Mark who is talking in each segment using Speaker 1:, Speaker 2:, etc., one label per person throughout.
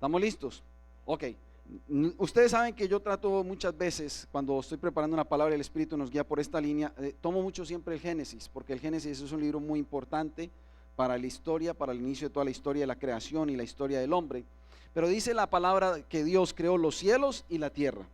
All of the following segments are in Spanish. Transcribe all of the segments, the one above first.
Speaker 1: ¿Estamos listos? Ok. Ustedes saben que yo trato muchas veces, cuando estoy preparando una palabra, el Espíritu nos guía por esta línea, tomo mucho siempre el Génesis, porque el Génesis es un libro muy importante para la historia, para el inicio de toda la historia de la creación y la historia del hombre. Pero dice la palabra que Dios creó los cielos y la tierra.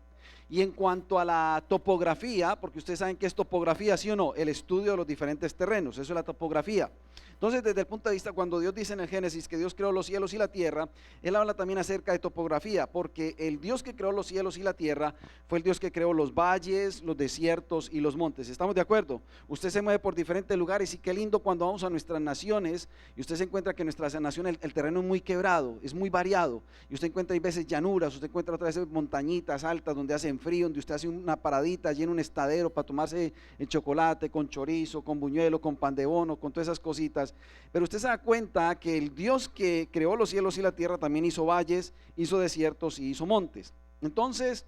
Speaker 1: Y en cuanto a la topografía, porque ustedes saben que es topografía, ¿sí o no? El estudio de los diferentes terrenos, eso es la topografía. Entonces, desde el punto de vista, cuando Dios dice en el Génesis que Dios creó los cielos y la tierra, Él habla también acerca de topografía, porque el Dios que creó los cielos y la tierra fue el Dios que creó los valles, los desiertos y los montes. ¿Estamos de acuerdo? Usted se mueve por diferentes lugares y qué lindo cuando vamos a nuestras naciones y usted se encuentra que en nuestra nación el terreno es muy quebrado, es muy variado. Y usted encuentra a veces llanuras, usted encuentra otras veces montañitas altas donde hacen frío, donde usted hace una paradita allí en un estadero para tomarse el chocolate con chorizo, con buñuelo, con pan de bono, con todas esas cositas. Pero usted se da cuenta que el Dios que creó los cielos y la tierra también hizo valles, hizo desiertos y hizo montes. Entonces,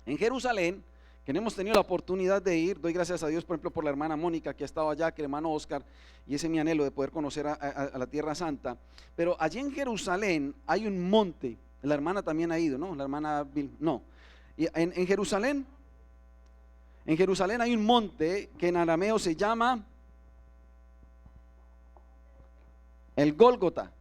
Speaker 1: en Jerusalén, que no hemos tenido la oportunidad de ir, doy gracias a Dios, por ejemplo, por la hermana Mónica que ha estado allá, que el hermano Oscar, y ese es mi anhelo de poder conocer a la Tierra Santa. Pero allí en Jerusalén hay un monte, la hermana también ha ido, ¿no? La hermana Bill, no. Y en Jerusalén hay un monte que en arameo se llama el Gólgota,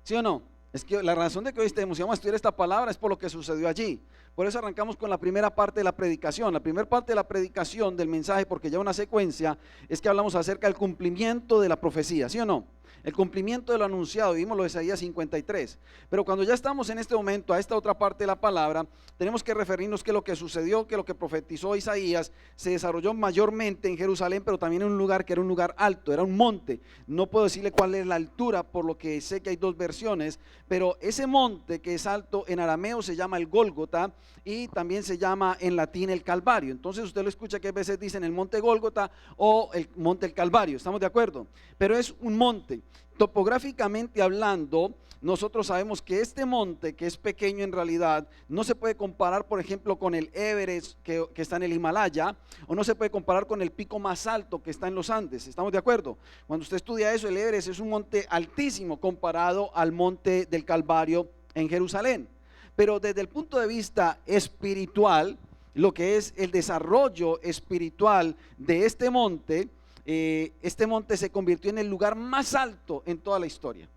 Speaker 1: ¿sí o no? Es que la razón de que hoy estemos y vamos a estudiar esta palabra es por lo que sucedió allí. Por eso arrancamos con la primera parte de la predicación. La primera parte de la predicación del mensaje, porque ya una secuencia, es que hablamos acerca del cumplimiento de la profecía, ¿sí o no? El cumplimiento de lo anunciado, vimos lo de Isaías 53. Pero cuando ya estamos en este momento a esta otra parte de la palabra, tenemos que referirnos que lo que sucedió, que lo que profetizó Isaías se desarrolló mayormente en Jerusalén, pero también en un lugar que era un lugar alto, era un monte. No puedo decirle cuál es la altura, por lo que sé que hay dos versiones, pero ese monte que es alto en arameo se llama el Gólgota y también se llama en latín el Calvario. Entonces usted lo escucha que a veces dicen el monte Gólgota o el monte el Calvario, ¿estamos de acuerdo? Pero es un monte. Topográficamente hablando, nosotros sabemos que este monte, que es pequeño en realidad, no se puede comparar, por ejemplo, con el Everest que está en el Himalaya, o no se puede comparar con el pico más alto que está en los Andes. ¿Estamos de acuerdo? Cuando usted estudia eso, el Everest es un monte altísimo comparado al monte del Calvario en Jerusalén. Pero desde el punto de vista espiritual, lo que es el desarrollo espiritual de este monte se convirtió en el lugar más alto en toda la historia.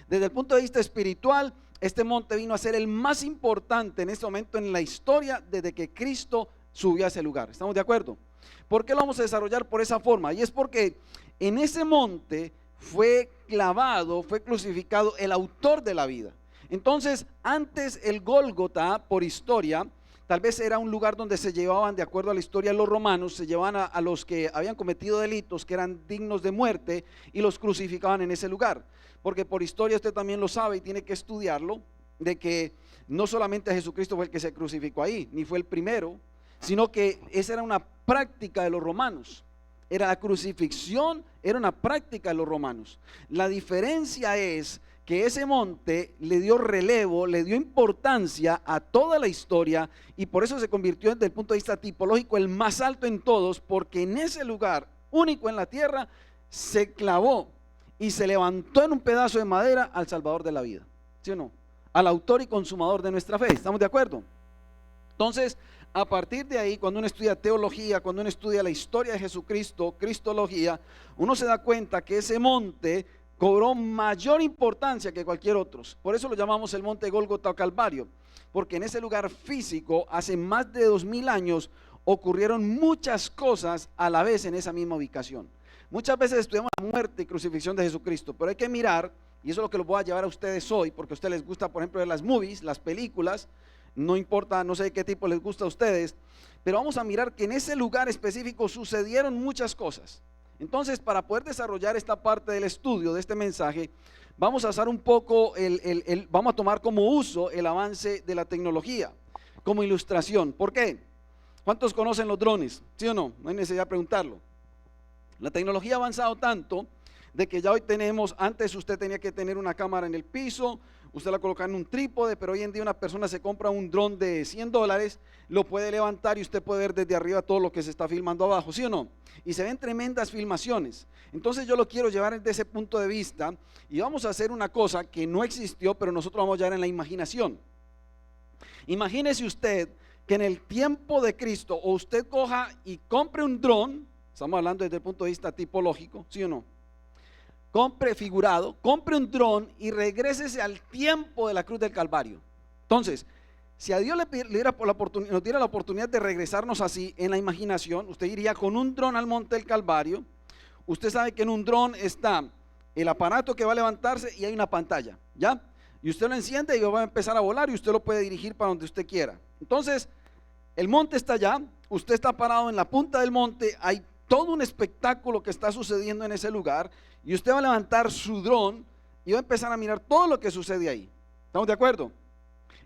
Speaker 1: Desde el punto de vista espiritual, este monte vino a ser el más importante en este momento en la historia desde que Cristo subió a ese lugar. ¿Estamos de acuerdo? ¿Por qué lo vamos a desarrollar por esa forma? Y es porque en ese monte fue clavado, fue crucificado el autor de la vida. Entonces, antes el Gólgota, por historia, tal vez era un lugar donde se llevaban, de acuerdo a la historia de los romanos, se llevaban a los que habían cometido delitos que eran dignos de muerte y los crucificaban en ese lugar. Porque por historia usted también lo sabe y tiene que estudiarlo, de que no solamente Jesucristo fue el que se crucificó ahí, ni fue el primero, sino que esa era una práctica de los romanos. Era la crucifixión, era una práctica de los romanos. La diferencia es que ese monte le dio relevo, le dio importancia a toda la historia y por eso se convirtió desde el punto de vista tipológico el más alto en todos, porque en ese lugar único en la tierra se clavó y se levantó en un pedazo de madera al Salvador de la vida, ¿sí o no? Al autor y consumador de nuestra fe. ¿Estamos de acuerdo? Entonces, a partir de ahí, cuando uno estudia teología, cuando uno estudia la historia de Jesucristo, cristología, uno se da cuenta que ese monte cobró mayor importancia que cualquier otro. Por eso lo llamamos el monte Gólgota o Calvario, porque en ese lugar físico, hace más de 2000 años, ocurrieron muchas cosas a la vez en esa misma ubicación. Muchas veces estudiamos la muerte y crucifixión de Jesucristo, pero hay que mirar, y eso es lo que los voy a llevar a ustedes hoy, porque a ustedes les gusta, por ejemplo, ver las movies, las películas, no importa, no sé de qué tipo les gusta a ustedes, pero vamos a mirar que en ese lugar específico sucedieron muchas cosas. Entonces, para poder desarrollar esta parte del estudio de este mensaje, vamos a hacer un poco, vamos a tomar como uso el avance de la tecnología, como ilustración. ¿Por qué? ¿Cuántos conocen los drones? ¿Sí o no? No hay necesidad de preguntarlo. La tecnología ha avanzado tanto de que ya hoy tenemos, antes usted tenía que tener una cámara en el piso, usted la coloca en un trípode, pero hoy en día una persona se compra un dron de $100, lo puede levantar y usted puede ver desde arriba todo lo que se está filmando abajo, ¿sí o no? Y se ven tremendas filmaciones. Entonces yo lo quiero llevar desde ese punto de vista y vamos a hacer una cosa que no existió, pero nosotros vamos a llevar en la imaginación. Imagínese usted que en el tiempo de Cristo, o usted coja y compre un dron, estamos hablando desde el punto de vista tipológico, ¿sí o no? Compre figurado, compre un dron y regrésese al tiempo de la cruz del Calvario. Entonces, si a Dios le diera nos diera la oportunidad de regresarnos así en la imaginación, usted iría con un dron al monte del Calvario. Usted sabe que en un dron está el aparato que va a levantarse y hay una pantalla, ¿ya? Y usted lo enciende y va a empezar a volar y usted lo puede dirigir para donde usted quiera. Entonces, el monte está allá, usted está parado en la punta del monte, hay todo un espectáculo que está sucediendo en ese lugar y usted va a levantar su dron y va a empezar a mirar todo lo que sucede ahí. ¿Estamos de acuerdo?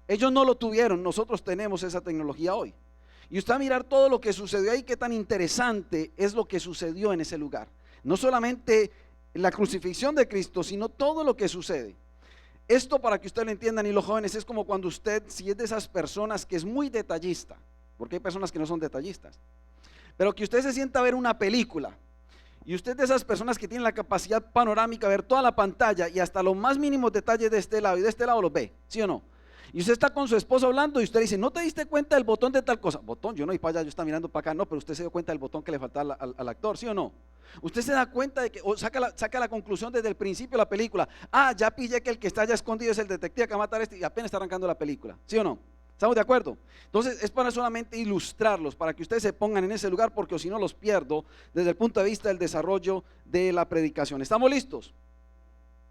Speaker 1: Ellos no lo tuvieron, nosotros tenemos esa tecnología hoy. Y usted va a mirar todo lo que sucedió ahí, qué tan interesante es lo que sucedió en ese lugar. No solamente la crucifixión de Cristo, sino todo lo que sucede. Esto, para que ustedes lo entiendan, y los jóvenes, es como cuando usted, si es de esas personas que es muy detallista, porque hay personas que no son detallistas, pero que usted se sienta a ver una película y usted de esas personas que tienen la capacidad panorámica de ver toda la pantalla y hasta los más mínimos detalles de este lado y de este lado los ve, ¿sí o no? Y usted está con su esposo hablando y usted dice, ¿no te diste cuenta del botón de tal cosa? Botón, yo no voy para allá, yo estaba mirando para acá, no, pero usted se dio cuenta del botón que le faltaba al actor, ¿sí o no? Usted se da cuenta de que, o saca la conclusión desde el principio de la película. Ah, ya pillé que el que está allá escondido es el detective que va a matar a este y apenas está arrancando la película, ¿sí o no? ¿Estamos de acuerdo? Entonces es para solamente ilustrarlos, para que ustedes se pongan en ese lugar, porque si no los pierdo desde el punto de vista del desarrollo de la predicación. ¿Estamos listos?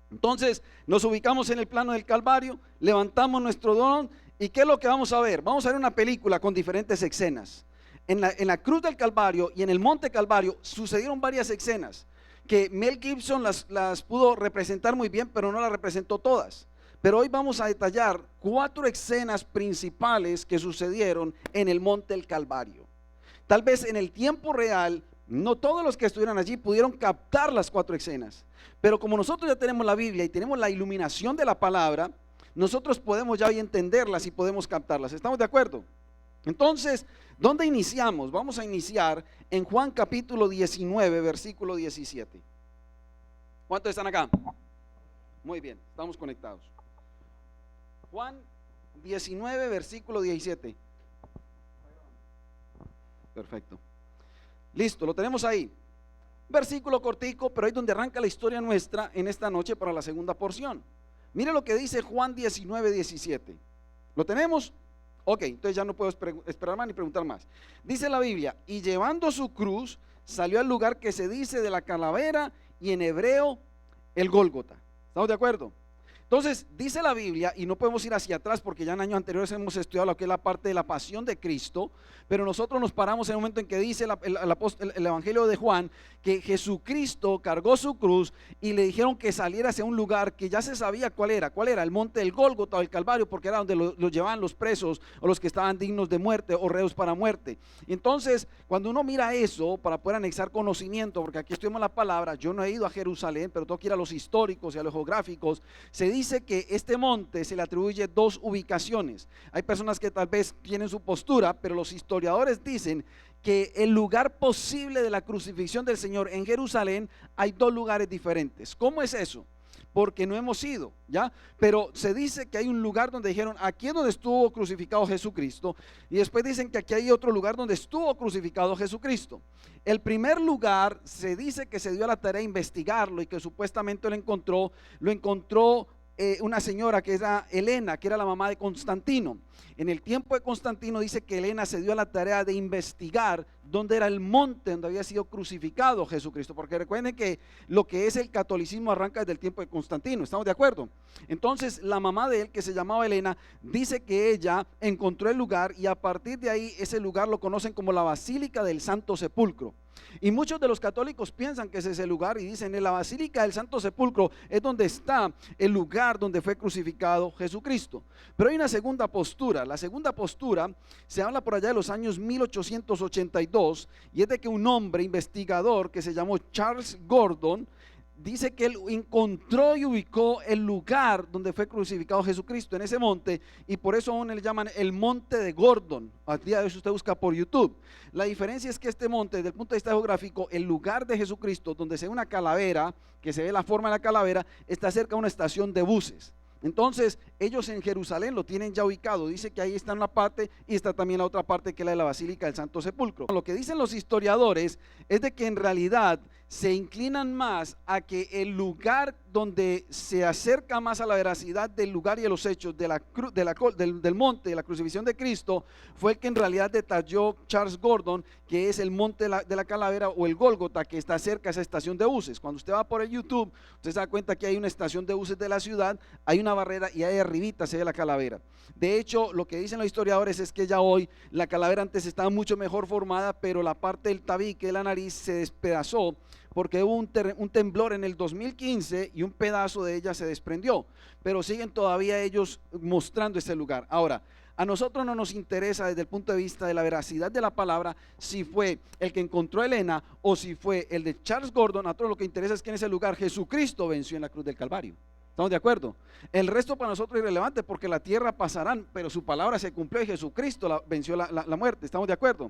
Speaker 1: Entonces nos ubicamos en el plano del Calvario, levantamos nuestro dron y ¿qué es lo que vamos a ver? Vamos a ver una película con diferentes escenas. En la cruz del Calvario y en el monte Calvario sucedieron varias escenas que Mel Gibson las pudo representar muy bien, pero no las representó todas. Pero hoy vamos a detallar 4 escenas principales que sucedieron en el monte del Calvario. Tal vez en el tiempo real, no todos los que estuvieron allí pudieron captar las 4 escenas, pero como nosotros ya tenemos la Biblia y tenemos la iluminación de la palabra, nosotros podemos ya hoy entenderlas y podemos captarlas. ¿Estamos de acuerdo? Entonces, ¿dónde iniciamos? Vamos a iniciar en Juan capítulo 19, versículo 17. ¿Cuántos están acá? Muy bien, estamos conectados. Juan 19, versículo 17. Perfecto. Listo, lo tenemos ahí. Versículo cortico, pero ahí es donde arranca la historia nuestra en esta noche para la segunda porción. Mire lo que dice Juan 19, 17. ¿Lo tenemos? Ok, entonces ya no puedo esperar más ni preguntar más. Dice la Biblia, y llevando su cruz, salió al lugar que se dice de la calavera y en hebreo el Gólgota. ¿Estamos de acuerdo? Entonces dice la Biblia, y no podemos ir hacia atrás porque ya en años anteriores hemos estudiado lo que es la parte de la pasión de Cristo, pero nosotros nos paramos en el momento en que dice el Evangelio de Juan que Jesucristo cargó su cruz y le dijeron que saliera hacia un lugar que ya se sabía cuál era, el monte del Gólgota o el Calvario, porque era donde lo llevaban los presos o los que estaban dignos de muerte o reos para muerte. Entonces cuando uno mira eso para poder anexar conocimiento, porque aquí estudiamos la palabra, yo no he ido a Jerusalén, pero tengo que ir a los históricos y a los geográficos, se dice que este monte se le atribuye 2 ubicaciones. Hay personas que tal vez tienen su postura, pero los historiadores dicen que el lugar posible de la crucifixión del Señor en Jerusalén hay 2 lugares diferentes. ¿Cómo es eso? Porque no hemos ido, ¿ya? Pero se dice que hay un lugar donde dijeron, aquí es donde estuvo crucificado Jesucristo, y después dicen que aquí hay otro lugar donde estuvo crucificado Jesucristo. El primer lugar se dice que se dio a la tarea de investigarlo y que supuestamente lo encontró una señora que era Helena, que era la mamá de Constantino. En el tiempo de Constantino dice que Helena se dio a la tarea de investigar dónde era el monte donde había sido crucificado Jesucristo, porque recuerden que lo que es el catolicismo arranca desde el tiempo de Constantino, ¿estamos de acuerdo? Entonces la mamá de él, que se llamaba Helena, dice que ella encontró el lugar y a partir de ahí ese lugar lo conocen como la Basílica del Santo Sepulcro. Y muchos de los católicos piensan que ese es el lugar y dicen, en la Basílica del Santo Sepulcro es donde está el lugar donde fue crucificado Jesucristo. Pero hay una segunda postura. La segunda postura se habla por allá de los años 1882 y es de que un hombre investigador que se llamó Charles Gordon dice que él encontró y ubicó el lugar donde fue crucificado Jesucristo, en ese monte, y por eso aún le llaman el monte de Gordon. Al día de hoy usted busca por YouTube. La diferencia es que este monte, desde el punto de vista geográfico, el lugar de Jesucristo, donde se ve una calavera, que se ve la forma de la calavera, está cerca de una estación de buses. Entonces ellos en Jerusalén lo tienen ya ubicado. Dice que ahí está una parte y está también la otra parte, que es la de la Basílica del Santo Sepulcro. Lo que dicen los historiadores es de que en realidad se inclinan más a que el lugar donde se acerca más a la veracidad del lugar y de los hechos del monte de la crucifixión de Cristo fue el que en realidad detalló Charles Gordon, que es el monte de la calavera, o el Gólgota, que está cerca de esa estación de buses. Cuando usted va por el YouTube, usted se da cuenta que hay una estación de buses de la ciudad, hay una barrera y ahí arribita se ve la calavera. De hecho, lo que dicen los historiadores es que ya hoy la calavera antes estaba mucho mejor formada, pero la parte del tabique de la nariz se despedazó porque hubo un temblor en el 2015 y un pedazo de ella se desprendió, pero siguen todavía ellos mostrando ese lugar. Ahora, a nosotros no nos interesa desde el punto de vista de la veracidad de la palabra si fue el que encontró a Elena o si fue el de Charles Gordon. A nosotros lo que interesa es que en ese lugar Jesucristo venció en la cruz del Calvario. ¿Estamos de acuerdo? El resto para nosotros es irrelevante, porque la tierra pasarán, pero su palabra se cumplió y Jesucristo venció la muerte. ¿Estamos de acuerdo?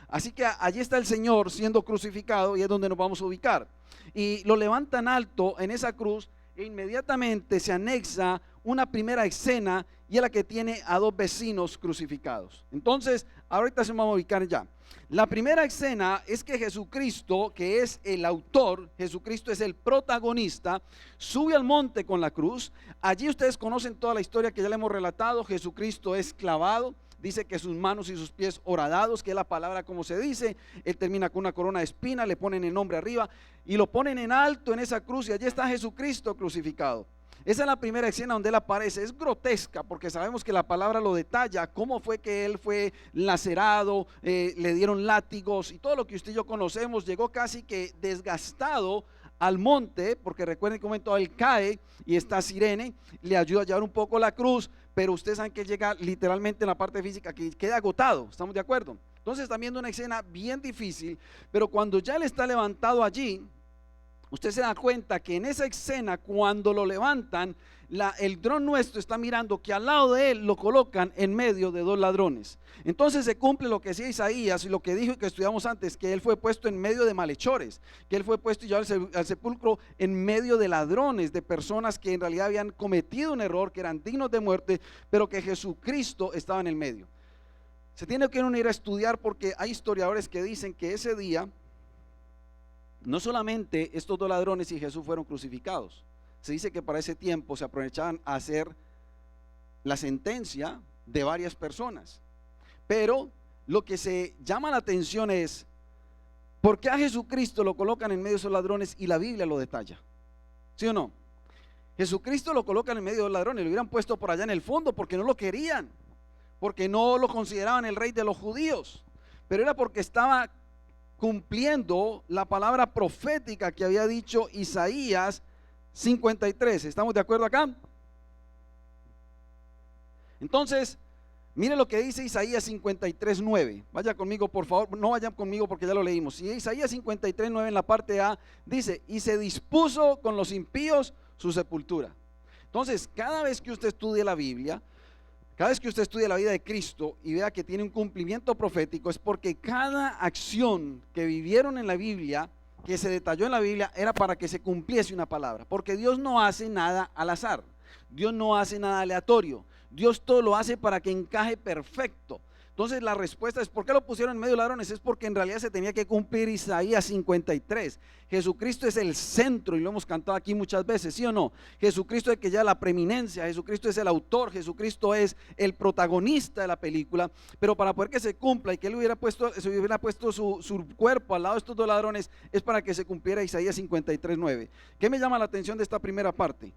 Speaker 1: Así que allí está el Señor siendo crucificado y es donde nos vamos a ubicar. Y lo levantan alto en esa cruz e inmediatamente se anexa una primera escena, y es la que tiene a dos vecinos crucificados. Entonces, ahorita se vamos a ubicar ya. La primera escena es que Jesucristo, que es el autor, Jesucristo es el protagonista, sube al monte con la cruz. Allí ustedes conocen toda la historia que ya le hemos relatado. Jesucristo es clavado. Dice que sus manos y sus pies horadados, que es la palabra como se dice. Él termina con una corona de espinas, le ponen el nombre arriba y lo ponen en alto en esa cruz, y allí está Jesucristo crucificado. Esa es la primera escena donde él aparece. Es grotesca porque sabemos que la palabra lo detalla, cómo fue que él fue lacerado, le dieron látigos y todo lo que usted y yo conocemos. Llegó casi que desgastado al monte, porque recuerden que un momento él cae y está Sirene, le ayuda a llevar un poco la cruz, pero ustedes saben que llega literalmente en la parte física, que queda agotado. ¿Estamos de acuerdo? Entonces están viendo una escena bien difícil, pero cuando ya él está levantado allí, usted se da cuenta que en esa escena, cuando lo levantan, el dron nuestro está mirando que al lado de él lo colocan en medio de dos ladrones. Entonces se cumple lo que decía Isaías y lo que dijo y que estudiamos antes, que él fue puesto en medio de malhechores, que él fue puesto y llevado al sepulcro en medio de ladrones, de personas que en realidad habían cometido un error, que eran dignos de muerte, pero que Jesucristo estaba en el medio. Se tiene que uno ir a estudiar, porque hay historiadores que dicen que ese día no solamente estos dos ladrones y Jesús fueron crucificados. Se dice que para ese tiempo se aprovechaban a hacer la sentencia de varias personas. Pero lo que se llama la atención es por qué a Jesucristo lo colocan en medio de esos ladrones, y la Biblia lo detalla. ¿Sí o no? Jesucristo lo colocan en medio de los ladrones. Lo hubieran puesto por allá en el fondo porque no lo querían, porque no lo consideraban el rey de los judíos, pero era porque estaba cumpliendo la palabra profética que había dicho Isaías 53. ¿Estamos de acuerdo acá? Entonces, mire lo que dice Isaías 53:9. Vaya conmigo, por favor. No vayan conmigo porque ya lo leímos. Y Isaías 53:9 en la parte A dice: y se dispuso con los impíos su sepultura. Entonces, cada vez que usted estudie la Biblia, cada vez que usted estudie la vida de Cristo y vea que tiene un cumplimiento profético, es porque cada acción que vivieron en la Biblia, que se detalló en la Biblia, era para que se cumpliese una palabra. Porque Dios no hace nada al azar, Dios no hace nada aleatorio, Dios todo lo hace para que encaje perfecto. Entonces la respuesta es: ¿por qué lo pusieron en medio de ladrones? Es porque en realidad se tenía que cumplir Isaías 53. Jesucristo es el centro, y lo hemos cantado aquí muchas veces, ¿sí o no? Jesucristo es el que lleva la preeminencia, Jesucristo es el autor, Jesucristo es el protagonista de la película. Pero para poder que se cumpla y que él hubiera puesto su cuerpo al lado de estos dos ladrones, es para que se cumpliera Isaías 53:9. ¿Qué me llama la atención de esta primera parte?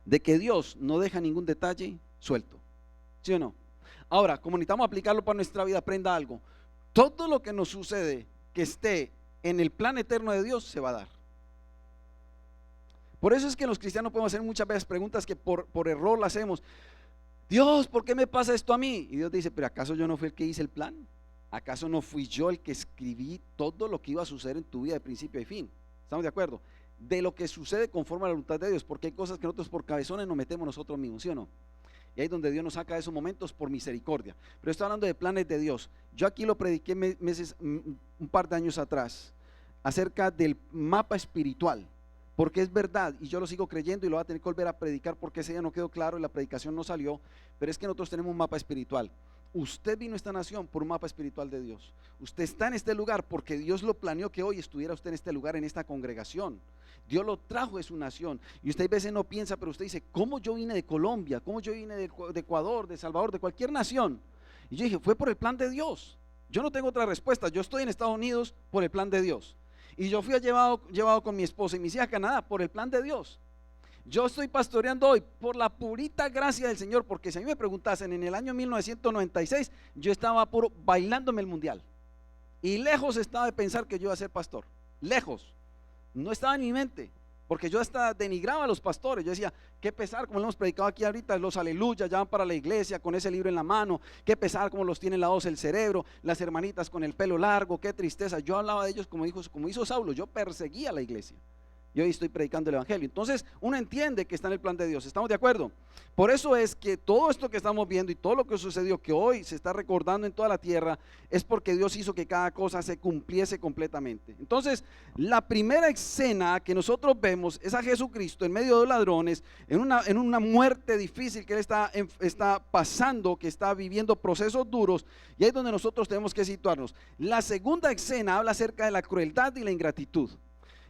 Speaker 1: De que Dios no deja ningún detalle suelto, ¿sí o no? Ahora, como necesitamos aplicarlo para nuestra vida, aprenda algo: todo lo que nos sucede que esté en el plan eterno de Dios se va a dar. Por eso es que los cristianos podemos hacer muchas veces preguntas que por error las hacemos. Dios, ¿por qué me pasa esto a mí? Y Dios dice: pero ¿acaso yo no fui el que hice el plan? ¿Acaso no fui yo el que escribí todo lo que iba a suceder en tu vida de principio a fin? ¿Estamos de acuerdo? de lo que sucede conforme a la voluntad de Dios, porque hay cosas que nosotros por cabezones nos metemos nosotros mismos, ¿sí o no? Y ahí es donde Dios nos saca de esos momentos por misericordia. Pero estoy hablando de planes de Dios. Yo aquí lo prediqué un par de años atrás, acerca del mapa espiritual, porque es verdad, y yo lo sigo creyendo y lo voy a tener que volver a predicar porque ese día no quedó claro y la predicación no salió, pero es que nosotros tenemos un mapa espiritual. Usted vino a esta nación por un mapa espiritual de Dios. Usted está en este lugar porque Dios lo planeó que hoy estuviera usted en este lugar, en esta congregación. Dios lo trajo de su nación. Y usted a veces no piensa, pero usted dice, ¿cómo yo vine de Colombia? ¿Cómo yo vine de Ecuador, de Salvador, de cualquier nación? Y yo dije, fue por el plan de Dios. Yo no tengo otra respuesta. Yo estoy en Estados Unidos por el plan de Dios. Y yo fui llevado con mi esposa y mis hijas a Canadá por el plan de Dios. Yo estoy pastoreando hoy por la purita gracia del Señor, porque si a mí me preguntasen en el año 1996, yo estaba puro bailándome el mundial. Y lejos estaba de pensar que yo iba a ser pastor. Lejos. No estaba en mi mente, porque yo hasta denigraba a los pastores. Yo decía, qué pesar, como lo hemos predicado aquí ahorita, los aleluyas ya van para la iglesia con ese libro en la mano. Qué pesar, como los tienen lavados el cerebro, las hermanitas con el pelo largo, qué tristeza. Yo hablaba de ellos como hizo Saulo, yo perseguía a la iglesia. Y hoy estoy predicando el evangelio. Entonces uno entiende que está en el plan de Dios. ¿Estamos de acuerdo? Por eso es que todo esto que estamos viendo y todo lo que sucedió, que hoy se está recordando en toda la tierra, es porque Dios hizo que cada cosa se cumpliese completamente. Entonces la primera escena que nosotros vemos es a Jesucristo en medio de ladrones, en una muerte difícil que él está pasando, que está viviendo procesos duros, y ahí es donde nosotros tenemos que situarnos. La segunda escena habla acerca de la crueldad y la ingratitud.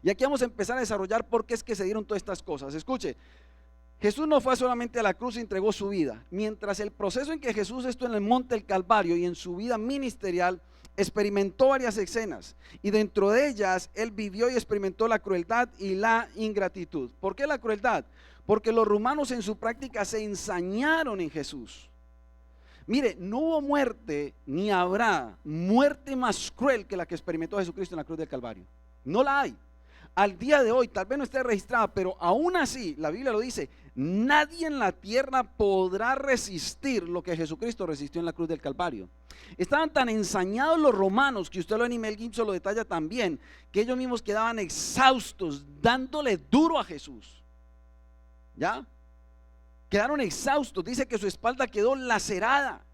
Speaker 1: Y aquí vamos a empezar a desarrollar por qué es que se dieron todas estas cosas. Escuche, Jesús no fue solamente a la cruz y entregó su vida. Mientras el proceso en que Jesús estuvo en el monte del Calvario y en su vida ministerial, experimentó varias escenas. Y dentro de ellas, él vivió y experimentó la crueldad y la ingratitud. ¿Por qué la crueldad? Porque los romanos en su práctica se ensañaron en Jesús. Mire, no hubo muerte, ni habrá muerte más cruel que la que experimentó Jesucristo en la cruz del Calvario. No la hay. Al día de hoy, tal vez no esté registrada, pero aún así, la Biblia lo dice, nadie en la tierra podrá resistir lo que Jesucristo resistió en la cruz del Calvario. Estaban tan ensañados los romanos, que usted lo en Mel Gibson lo detalla también, que ellos mismos quedaban exhaustos, dándole duro a Jesús. ¿Ya? Quedaron exhaustos, dice que su espalda quedó lacerada.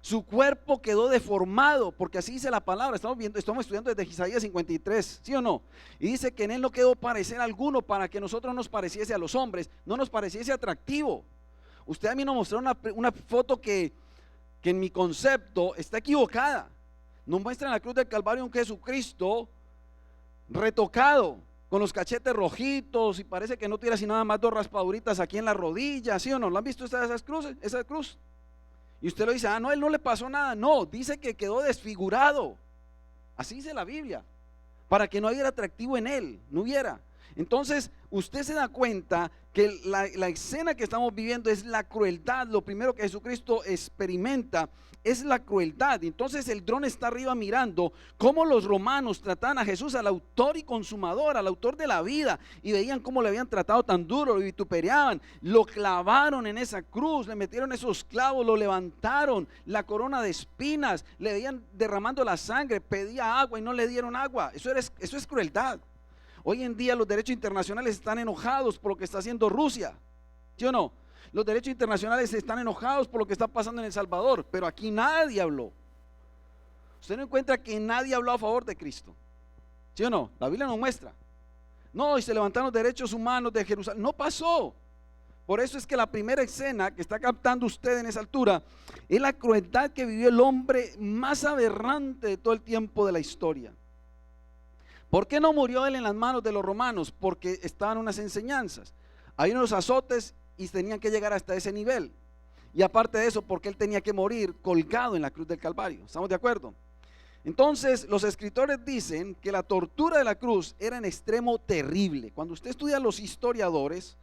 Speaker 1: Su cuerpo quedó deformado, porque así dice la palabra. Estamos estudiando desde Isaías 53, ¿sí o no? Y dice que en él no quedó parecer alguno para que nosotros nos pareciese a los hombres, no nos pareciese atractivo. Usted a mí nos mostró una foto que en mi concepto está equivocada. Nos muestra en la cruz del Calvario un Jesucristo retocado, con los cachetes rojitos, y parece que no tuviera sino nada más 2 raspaduritas aquí en la rodilla, ¿sí o no? ¿Lo han visto ustedes esas cruces? Esa cruz. Y usted lo dice, no, él no le pasó nada. No, dice que quedó desfigurado. Así dice la Biblia, para que no hubiera atractivo en él, no hubiera. Entonces usted se da cuenta que la escena que estamos viviendo es la crueldad. Lo primero que Jesucristo experimenta es la crueldad. Entonces el dron está arriba mirando cómo los romanos trataban a Jesús, al autor y consumador, al autor de la vida, y veían cómo le habían tratado tan duro, lo vituperaban, lo clavaron en esa cruz, le metieron esos clavos, lo levantaron, la corona de espinas, le veían derramando la sangre, pedía agua y no le dieron agua. Eso es crueldad. Hoy en día los derechos internacionales están enojados por lo que está haciendo Rusia, ¿sí o no? Los derechos internacionales están enojados por lo que está pasando en El Salvador, pero aquí nadie habló. Usted no encuentra que nadie habló a favor de Cristo, ¿sí o no? La Biblia nos muestra. No, y se levantaron los derechos humanos de Jerusalén. No pasó. Por eso es que la primera escena que está captando usted en esa altura es la crueldad que vivió el hombre más aberrante de todo el tiempo de la historia. ¿Por qué no murió él en las manos de los romanos? Porque estaban unas enseñanzas. Hay unos azotes y tenían que llegar hasta ese nivel. Y aparte de eso, porque él tenía que morir colgado en la cruz del Calvario. ¿Estamos de acuerdo? Entonces, los escritores dicen que la tortura de la cruz era en extremo terrible. Cuando usted estudia a los historiadores,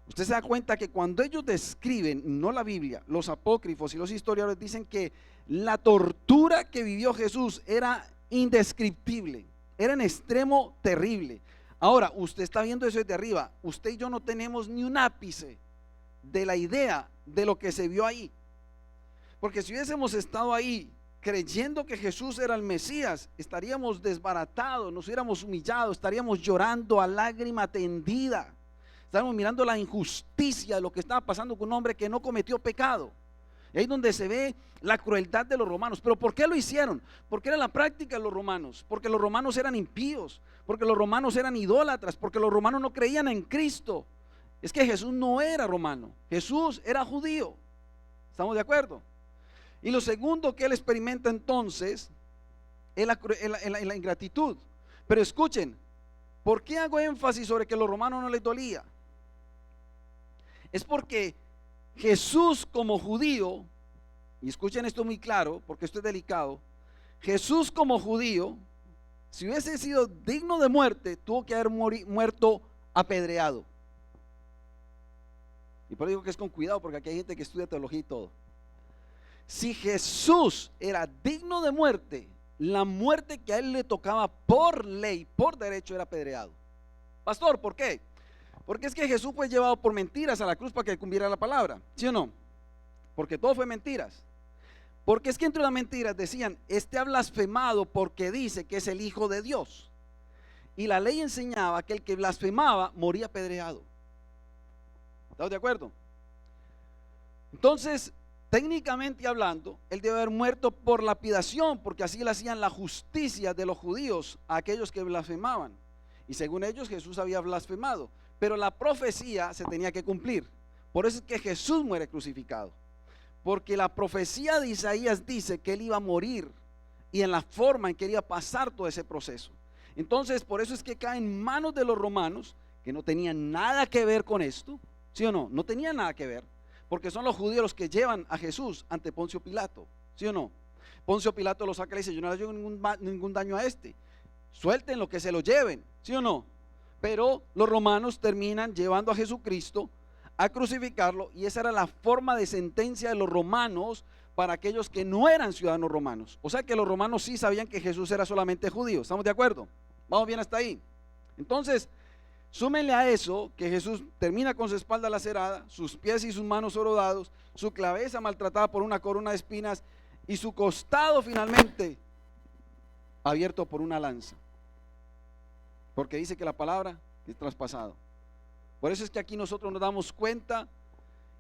Speaker 1: usted se da cuenta que cuando ellos describen, no la Biblia, los apócrifos y los historiadores dicen que la tortura que vivió Jesús era indescriptible, era en extremo terrible. Ahora, usted está viendo eso desde arriba. Usted y yo no tenemos ni un ápice de la idea de lo que se vio ahí, porque si hubiésemos estado ahí creyendo que Jesús era el Mesías, estaríamos desbaratados, nos hubiéramos humillado, estaríamos llorando a lágrima tendida, estaríamos mirando la injusticia de lo que estaba pasando con un hombre que no cometió pecado. Y ahí es donde se ve la crueldad de los romanos. ¿Pero por qué lo hicieron? Porque era la práctica de los romanos, porque los romanos eran impíos, porque los romanos eran idólatras, porque los romanos no creían en Cristo. Es que Jesús no era romano, Jesús era judío. ¿Estamos de acuerdo? Y lo segundo que él experimenta entonces es la ingratitud. Pero escuchen, ¿por qué hago énfasis sobre que a los romanos no les dolía? Es porque Jesús como judío, y escuchen esto muy claro porque esto es delicado, Jesús como judío, si hubiese sido digno de muerte, tuvo que haber muerto apedreado. Y por eso digo que es con cuidado, porque aquí hay gente que estudia teología y todo. Si Jesús era digno de muerte, la muerte que a él le tocaba por ley, por derecho, era apedreado. Pastor, ¿por qué? Porque es que Jesús fue llevado por mentiras a la cruz para que cumpliera la palabra, ¿sí o no? Porque todo fue mentiras. Porque es que entre las mentiras decían, este ha blasfemado porque dice que es el Hijo de Dios. Y la ley enseñaba que el que blasfemaba moría apedreado. ¿Estamos de acuerdo? Entonces, técnicamente hablando, él debe haber muerto por lapidación, porque así le hacían la justicia de los judíos a aquellos que blasfemaban. Y según ellos, Jesús había blasfemado. Pero la profecía se tenía que cumplir. Por eso es que Jesús muere crucificado. Porque la profecía de Isaías dice que él iba a morir y en la forma en que él iba a pasar todo ese proceso. Entonces, por eso es que cae en manos de los romanos, que no tenían nada que ver con esto, ¿sí o no? No tenían nada que ver, porque son los judíos los que llevan a Jesús ante Poncio Pilato, ¿sí o no? Poncio Pilato lo saca y le dice, yo no le hago ningún daño a este, suelten lo que se lo lleven, ¿sí o no? Pero los romanos terminan llevando a Jesucristo a crucificarlo, y esa era la forma de sentencia de los romanos para aquellos que no eran ciudadanos romanos. O sea que los romanos sí sabían que Jesús era solamente judío. ¿Estamos de acuerdo? Vamos bien hasta ahí. Entonces, súmenle a eso que Jesús termina con su espalda lacerada, sus pies y sus manos horodados, su cabeza maltratada por una corona de espinas y su costado finalmente abierto por una lanza. Porque dice que la palabra es traspasado. Por eso es que aquí nosotros nos damos cuenta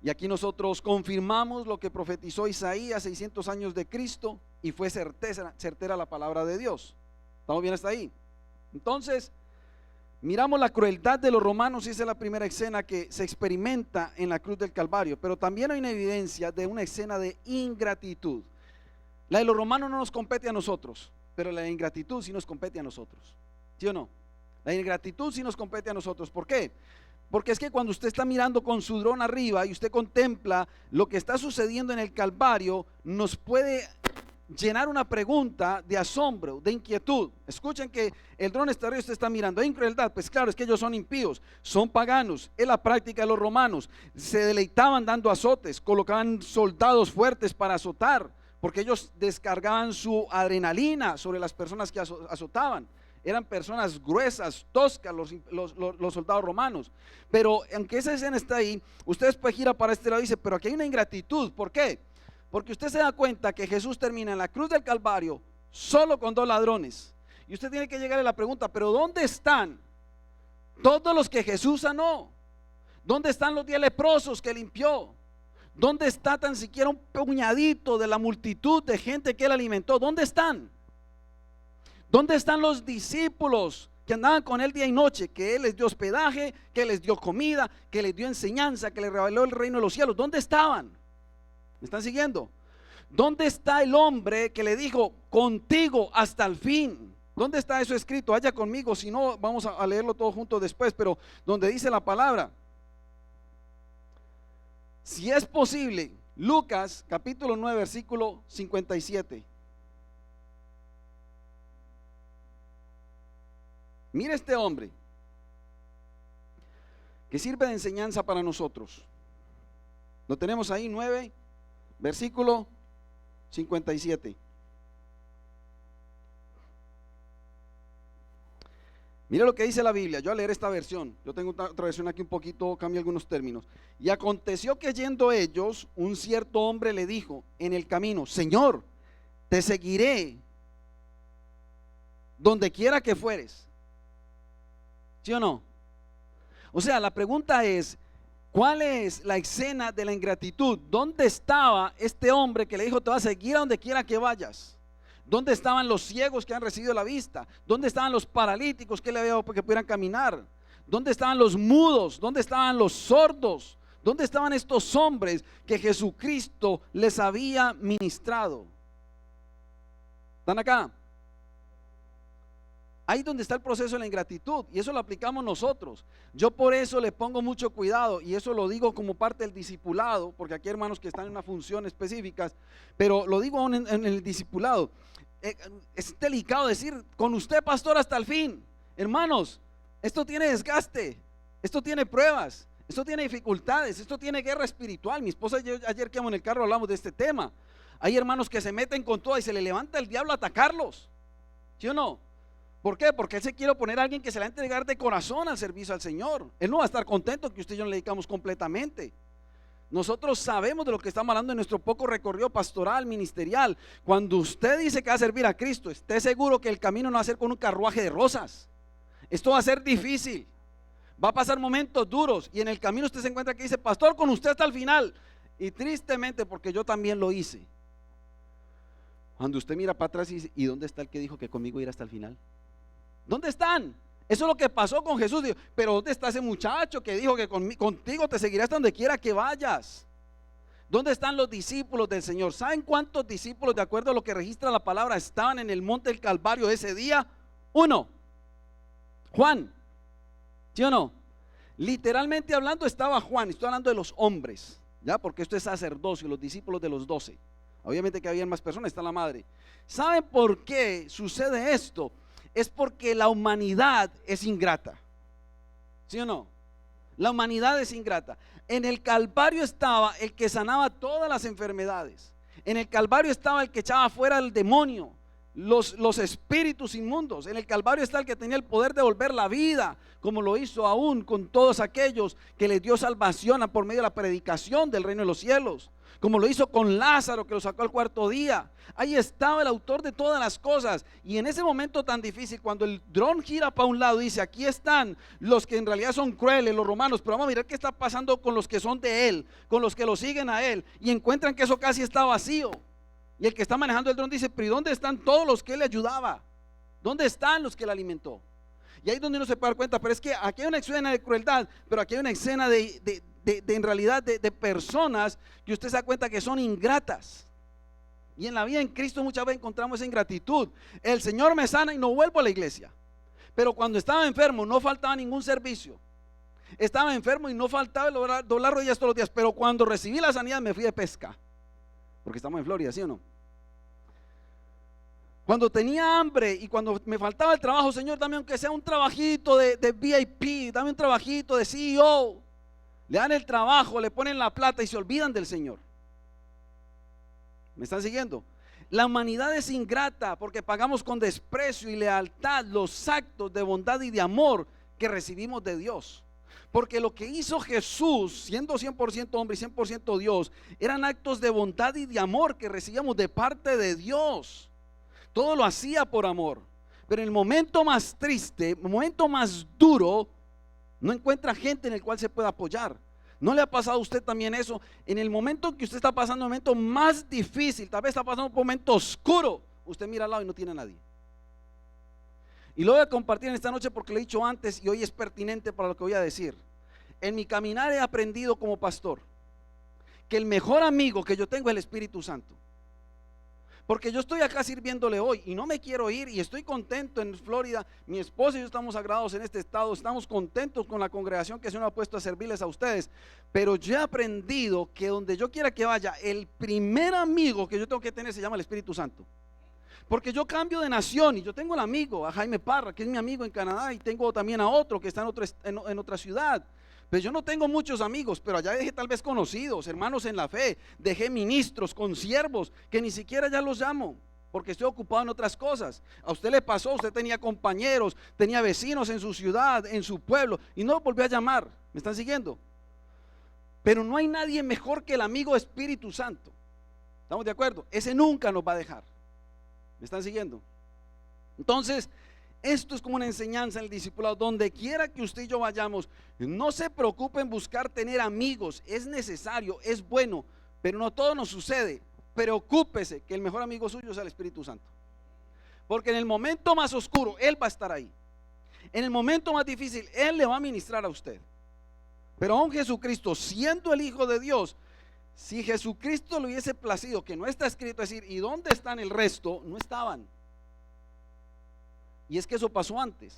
Speaker 1: y aquí nosotros confirmamos lo que profetizó Isaías 600 años de Cristo, y fue certera la palabra de Dios. ¿Estamos bien hasta ahí? Entonces, miramos la crueldad de los romanos, y esa es la primera escena que se experimenta en la cruz del Calvario. Pero también hay una evidencia de una escena de ingratitud. La de los romanos no nos compete a nosotros, pero la de ingratitud sí nos compete a nosotros. ¿Sí o no? La ingratitud sí nos compete a nosotros. ¿Por qué? Porque es que cuando usted está mirando con su dron arriba y usted contempla lo que está sucediendo en el Calvario, nos puede llenar una pregunta de asombro, de inquietud. Escuchen que el dron está arriba, usted está mirando, ¿hay crueldad? Pues claro, es que ellos son impíos, son paganos, es la práctica de los romanos. Se deleitaban dando azotes, colocaban soldados fuertes para azotar, porque ellos descargaban su adrenalina sobre las personas que azotaban. Eran personas gruesas, toscas los soldados romanos. Pero aunque esa escena está ahí, usted después gira para este lado y dice, pero aquí hay una ingratitud. ¿Por qué? Porque usted se da cuenta que Jesús termina en la cruz del Calvario solo con 2 ladrones. Y usted tiene que llegar a la pregunta, pero ¿dónde están todos los que Jesús sanó? ¿Dónde están los 10 leprosos que limpió? ¿Dónde está tan siquiera un puñadito de la multitud de gente que él alimentó? ¿Dónde están? ¿Dónde están los discípulos que andaban con él día y noche? Que él les dio hospedaje, que les dio comida, que les dio enseñanza, que les reveló el reino de los cielos. ¿Dónde estaban? ¿Me están siguiendo? ¿Dónde está el hombre que le dijo, contigo hasta el fin? ¿Dónde está eso escrito? Vaya conmigo, si no vamos a leerlo todo junto después, pero donde dice la palabra. Si es posible, Lucas capítulo 9 versículo 57. Mira este hombre que sirve de enseñanza para nosotros. Lo tenemos ahí, 9, versículo 57. Mira lo que dice la Biblia. Yo voy a leer esta versión. Yo tengo otra versión aquí un poquito, cambia algunos términos. Y aconteció que yendo ellos, un cierto hombre le dijo en el camino, Señor, te seguiré donde quiera que fueres. ¿Sí o no? O sea, la pregunta es, ¿cuál es la escena de la ingratitud? ¿Dónde estaba este hombre que le dijo, te va a seguir a donde quiera que vayas? ¿Dónde estaban los ciegos que han recibido la vista? ¿Dónde estaban los paralíticos que le había que pudieran caminar? ¿Dónde estaban los mudos? ¿Dónde estaban los sordos? ¿Dónde estaban estos hombres que Jesucristo les había ministrado? ¿Están acá? Ahí donde está el proceso de la ingratitud, y eso lo aplicamos nosotros. Yo por eso le pongo mucho cuidado, y eso lo digo como parte del discipulado, porque aquí hay hermanos que están en una función específica, pero lo digo aún en el discipulado. Es delicado decir, con usted pastor hasta el fin. Hermanos, esto tiene desgaste, esto tiene pruebas, esto tiene dificultades, esto tiene guerra espiritual. Mi esposa y yo ayer que íbamos en el carro hablamos de este tema. Hay hermanos que se meten con todo y se le levanta el diablo a atacarlos, ¿sí o no? ¿Por qué? Porque Él se quiere poner a alguien que se le va a entregar de corazón al servicio al Señor. Él no va a estar contento que usted y yo le dedicamos completamente. Nosotros sabemos de lo que estamos hablando en nuestro poco recorrido pastoral, ministerial. Cuando usted dice que va a servir a Cristo, esté seguro que el camino no va a ser con un carruaje de rosas. Esto va a ser difícil. Va a pasar momentos duros y en el camino usted se encuentra que dice, pastor, con usted hasta el final. Y tristemente, porque yo también lo hice. Cuando usted mira para atrás y dice, ¿y dónde está el que dijo que conmigo irá hasta el final? ¿Dónde están? Eso es lo que pasó con Jesús. Dijo, pero ¿dónde está ese muchacho que dijo que contigo te seguirá hasta donde quiera que vayas? ¿Dónde están los discípulos del Señor? ¿Saben cuántos discípulos, de acuerdo a lo que registra la palabra, estaban en el monte del Calvario ese día? 1. Juan. ¿Sí o no? Literalmente hablando estaba Juan. Estoy hablando de los hombres, ¿ya? Porque esto es sacerdocio, los discípulos de los 12. Obviamente que habían más personas, está la madre. ¿Saben por qué sucede esto? Es porque la humanidad es ingrata. ¿Sí o no? La humanidad es ingrata. En el Calvario estaba el que sanaba todas las enfermedades. En el Calvario estaba el que echaba fuera el demonio, los espíritus inmundos. En el Calvario está el que tenía el poder de volver la vida, como lo hizo aún con todos aquellos que les dio salvación por medio de la predicación del reino de los cielos, como lo hizo con Lázaro, que lo sacó al cuarto día. Ahí estaba el autor de todas las cosas. Y en ese momento tan difícil, cuando el dron gira para un lado, dice, aquí están los que en realidad son crueles, los romanos, pero vamos a mirar qué está pasando con los que son de él, con los que lo siguen a él, y encuentran que eso casi está vacío. Y el que está manejando el dron dice, pero ¿y dónde están todos los que él le ayudaba? ¿Dónde están los que él alimentó? Y ahí es donde uno se puede dar cuenta, pero es que aquí hay una escena de crueldad, pero aquí hay una escena en realidad de personas que usted se da cuenta que son ingratas. Y en la vida en Cristo muchas veces encontramos esa ingratitud. El Señor me sana y no vuelvo a la iglesia. Pero cuando estaba enfermo no faltaba ningún servicio. Estaba enfermo y no faltaba doblar rodillas todos los días. Pero cuando recibí la sanidad me fui de pesca. Porque estamos en Florida, ¿sí o no? Cuando tenía hambre y cuando me faltaba el trabajo, Señor, dame aunque sea un trabajito de VIP, dame un trabajito de CEO. Le dan el trabajo, le ponen la plata y se olvidan del Señor. ¿Me están siguiendo? La humanidad es ingrata porque pagamos con desprecio y lealtad los actos de bondad y de amor que recibimos de Dios. Porque lo que hizo Jesús, siendo 100% hombre y 100% Dios, eran actos de bondad y de amor que recibíamos de parte de Dios. Todo lo hacía por amor. Pero en el momento más triste, el momento más duro, no encuentra gente en el cual se pueda apoyar. ¿No le ha pasado a usted también eso? En el momento que usted está pasando un momento más difícil, tal vez está pasando un momento oscuro, usted mira al lado y no tiene a nadie. Y lo voy a compartir en esta noche porque lo he dicho antes y hoy es pertinente para lo que voy a decir. En mi caminar he aprendido como pastor que el mejor amigo que yo tengo es el Espíritu Santo. Porque yo estoy acá sirviéndole hoy y no me quiero ir y estoy contento en Florida. Mi esposa y yo estamos agradados en este estado, estamos contentos con la congregación que el Señor ha puesto a servirles a ustedes. Pero yo he aprendido que donde yo quiera que vaya, el primer amigo que yo tengo que tener se llama el Espíritu Santo. Porque yo cambio de nación y yo tengo el amigo, a Jaime Parra, que es mi amigo en Canadá, y tengo también a otro que está en otra ciudad. Pues yo no tengo muchos amigos, pero allá dejé tal vez conocidos, hermanos en la fe, dejé ministros, consiervos, que ni siquiera ya los llamo, porque estoy ocupado en otras cosas. A usted le pasó, usted tenía compañeros, tenía vecinos en su ciudad, en su pueblo, y no volvió a llamar. ¿Me están siguiendo? Pero no hay nadie mejor que el amigo Espíritu Santo. ¿Estamos de acuerdo? Ese nunca nos va a dejar. ¿Me están siguiendo? Entonces, esto es como una enseñanza en el discipulado. Donde quiera que usted y yo vayamos, no se preocupe en buscar tener amigos. Es necesario, es bueno, pero no todo nos sucede. Preocúpese que el mejor amigo suyo sea el Espíritu Santo, porque en el momento más oscuro Él va a estar ahí. En el momento más difícil Él le va a ministrar a usted. Pero aún Jesucristo, siendo el Hijo de Dios, si Jesucristo le hubiese placido, que no está escrito, decir, ¿y dónde están el resto? No estaban. Y es que eso pasó antes.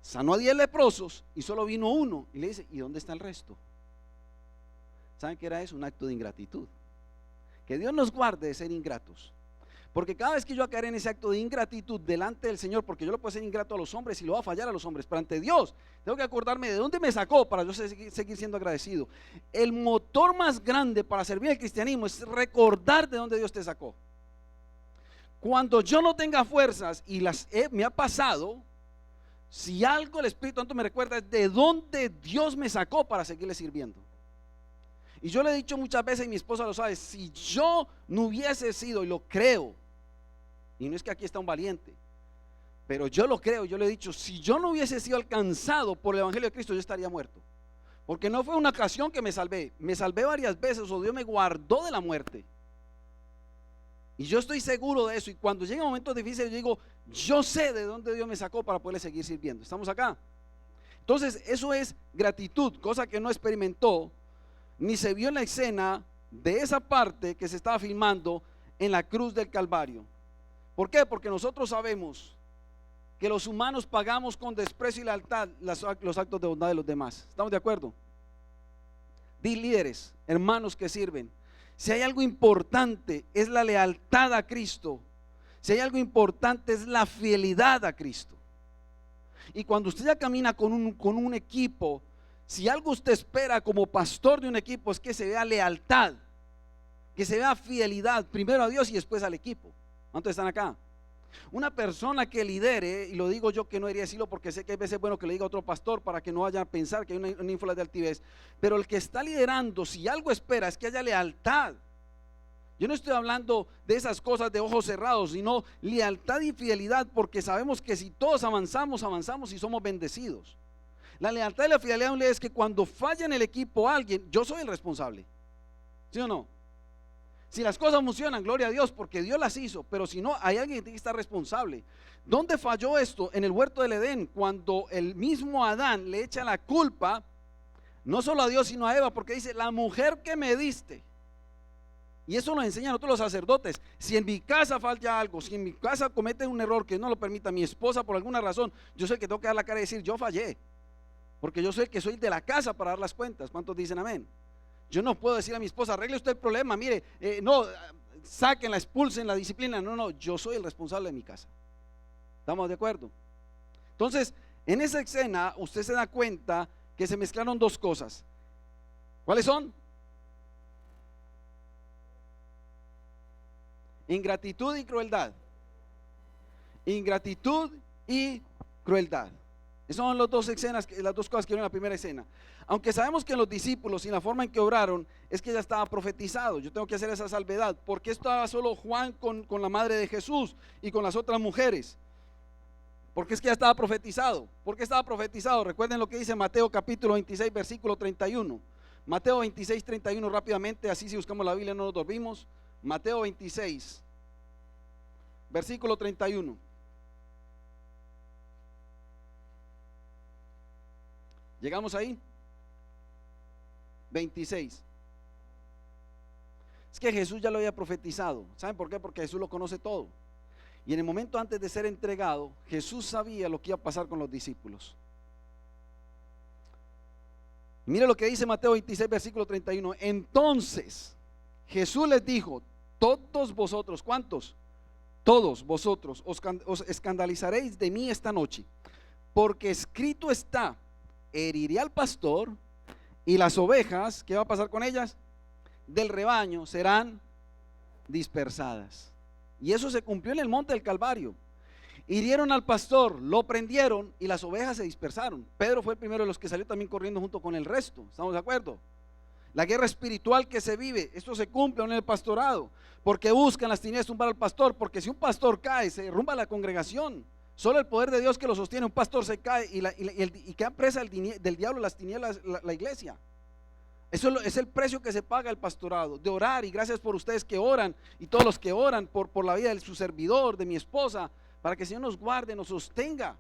Speaker 1: Sanó a 10 leprosos y solo vino uno. Y le dice, ¿y dónde está el resto? ¿Saben qué era eso? Un acto de ingratitud. Que Dios nos guarde de ser ingratos. Porque cada vez que yo caer en ese acto de ingratitud delante del Señor, porque yo lo puedo ser ingrato a los hombres y lo voy a fallar a los hombres, pero ante Dios tengo que acordarme de dónde me sacó para yo seguir siendo agradecido. El motor más grande para servir al cristianismo es recordar de dónde Dios te sacó. Cuando yo no tenga fuerzas y me ha pasado, si algo el Espíritu Santo me recuerda es de dónde Dios me sacó para seguirle sirviendo. Y yo le he dicho muchas veces, y mi esposa lo sabe, si yo no hubiese sido, y lo creo, y no es que aquí está un valiente, pero yo lo creo, yo le he dicho, si yo no hubiese sido alcanzado por el Evangelio de Cristo, yo estaría muerto. Porque no fue una ocasión que me salvé varias veces, o Dios me guardó de la muerte. Y yo estoy seguro de eso, y cuando lleguen momentos difíciles yo digo, yo sé de dónde Dios me sacó para poderle seguir sirviendo. ¿Estamos acá? Entonces eso es gratitud, cosa que no experimentó ni se vio en la escena de esa parte que se estaba filmando en la cruz del Calvario. ¿Por qué? Porque nosotros sabemos que los humanos pagamos con desprecio y lealtad los actos de bondad de los demás. ¿Estamos de acuerdo? Líderes, hermanos que sirven, si hay algo importante es la lealtad a Cristo. Si hay algo importante es la fidelidad a Cristo. Y cuando usted ya camina con un equipo, si algo usted espera como pastor de un equipo es que se vea lealtad, que se vea fidelidad primero a Dios y después al equipo. ¿Cuántos están acá? Una persona que lidere, y lo digo yo que no debería decirlo porque sé que a veces es bueno que le diga a otro pastor para que no vayan a pensar que hay una ínfula de altivez, pero el que está liderando, si algo espera es que haya lealtad. Yo no estoy hablando de esas cosas de ojos cerrados, sino lealtad y fidelidad, porque sabemos que si todos avanzamos y somos bendecidos. La lealtad y la fidelidad de un líder es que cuando falla en el equipo alguien, yo soy el responsable. ¿Sí o no? Si las cosas funcionan, gloria a Dios, porque Dios las hizo, pero si no, hay alguien que tiene que estar responsable. ¿Dónde falló esto? En el huerto del Edén, cuando el mismo Adán le echa la culpa, no solo a Dios, sino a Eva, porque dice, la mujer que me diste. Y eso nos enseñan a nosotros los sacerdotes. Si en mi casa falta algo, si en mi casa cometen un error que no lo permita mi esposa por alguna razón, yo soy el que tengo que dar la cara y decir, yo fallé. Porque yo soy el que soy de la casa para dar las cuentas. ¿Cuántos dicen amén? Yo no puedo decir a mi esposa, arregle usted el problema, mire, no, sáquenla, expulsen la disciplina. No, yo soy el responsable de mi casa. ¿Estamos de acuerdo? Entonces, en esa escena usted se da cuenta que se mezclaron dos cosas. ¿Cuáles son? Ingratitud y crueldad. Ingratitud y crueldad. Esas son las dos escenas, las dos cosas que vieron en la primera escena. Aunque sabemos que los discípulos y la forma en que obraron es que ya estaba profetizado. Yo tengo que hacer esa salvedad. Porque estaba solo Juan con la madre de Jesús y con las otras mujeres. Porque es que ya estaba profetizado. ¿Por qué estaba profetizado? Recuerden lo que dice Mateo capítulo 26 versículo 31. Mateo 26, 31 rápidamente, así si buscamos la Biblia no nos dormimos. Mateo 26 versículo 31. ¿Llegamos ahí? 26. Es que Jesús ya lo había profetizado. ¿Saben por qué? Porque Jesús lo conoce todo. Y en el momento antes de ser entregado, Jesús sabía lo que iba a pasar con los discípulos. Mire lo que dice Mateo 26, versículo 31. Entonces Jesús les dijo, todos vosotros, ¿cuántos? Todos vosotros os escandalizaréis de mí esta noche, porque escrito está, heriré al pastor y las ovejas, ¿qué va a pasar con ellas? Del rebaño serán dispersadas. Y eso se cumplió en el monte del Calvario. Hirieron al pastor, lo prendieron y las ovejas se dispersaron. Pedro fue el primero de los que salió también corriendo junto con el resto. ¿Estamos de acuerdo? La guerra espiritual que se vive, esto se cumple en el pastorado, porque buscan las tinieblas tumbar al pastor, porque si un pastor cae, se derrumba la congregación. Solo el poder de Dios que lo sostiene, un pastor se cae y queda presa del diablo, las tinieblas, la iglesia. Eso es el precio que se paga el pastorado, de orar, y gracias por ustedes que oran, y todos los que oran por la vida de su servidor, de mi esposa, para que el Señor nos guarde, nos sostenga,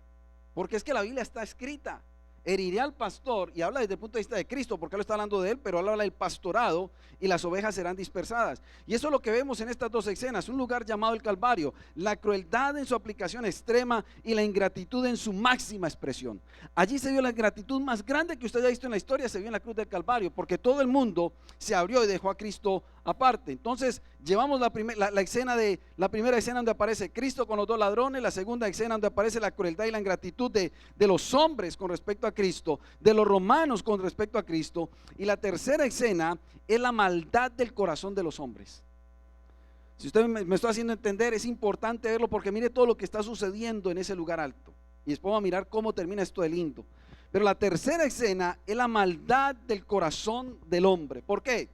Speaker 1: porque es que la Biblia está escrita. Heriré al pastor, y habla desde el punto de vista de Cristo, porque él está hablando de él, pero habla del pastorado, y las ovejas serán dispersadas. Y eso es lo que vemos en estas dos escenas, un lugar llamado el Calvario, la crueldad en su aplicación extrema y la ingratitud en su máxima expresión. Allí se vio la ingratitud más grande que usted haya visto en la historia, se vio en la cruz del Calvario, porque todo el mundo se abrió y dejó a Cristo aparte. Entonces llevamos la primera escena donde aparece Cristo con los dos ladrones, la segunda escena donde aparece la crueldad y la ingratitud de los hombres con respecto a Cristo, de los romanos con respecto a Cristo, y la tercera escena es la maldad del corazón de los hombres. Si usted me está haciendo entender, es importante verlo, porque mire todo lo que está sucediendo en ese lugar alto, y después vamos a mirar cómo termina esto de lindo. Pero la tercera escena es la maldad del corazón del hombre. ¿Por qué?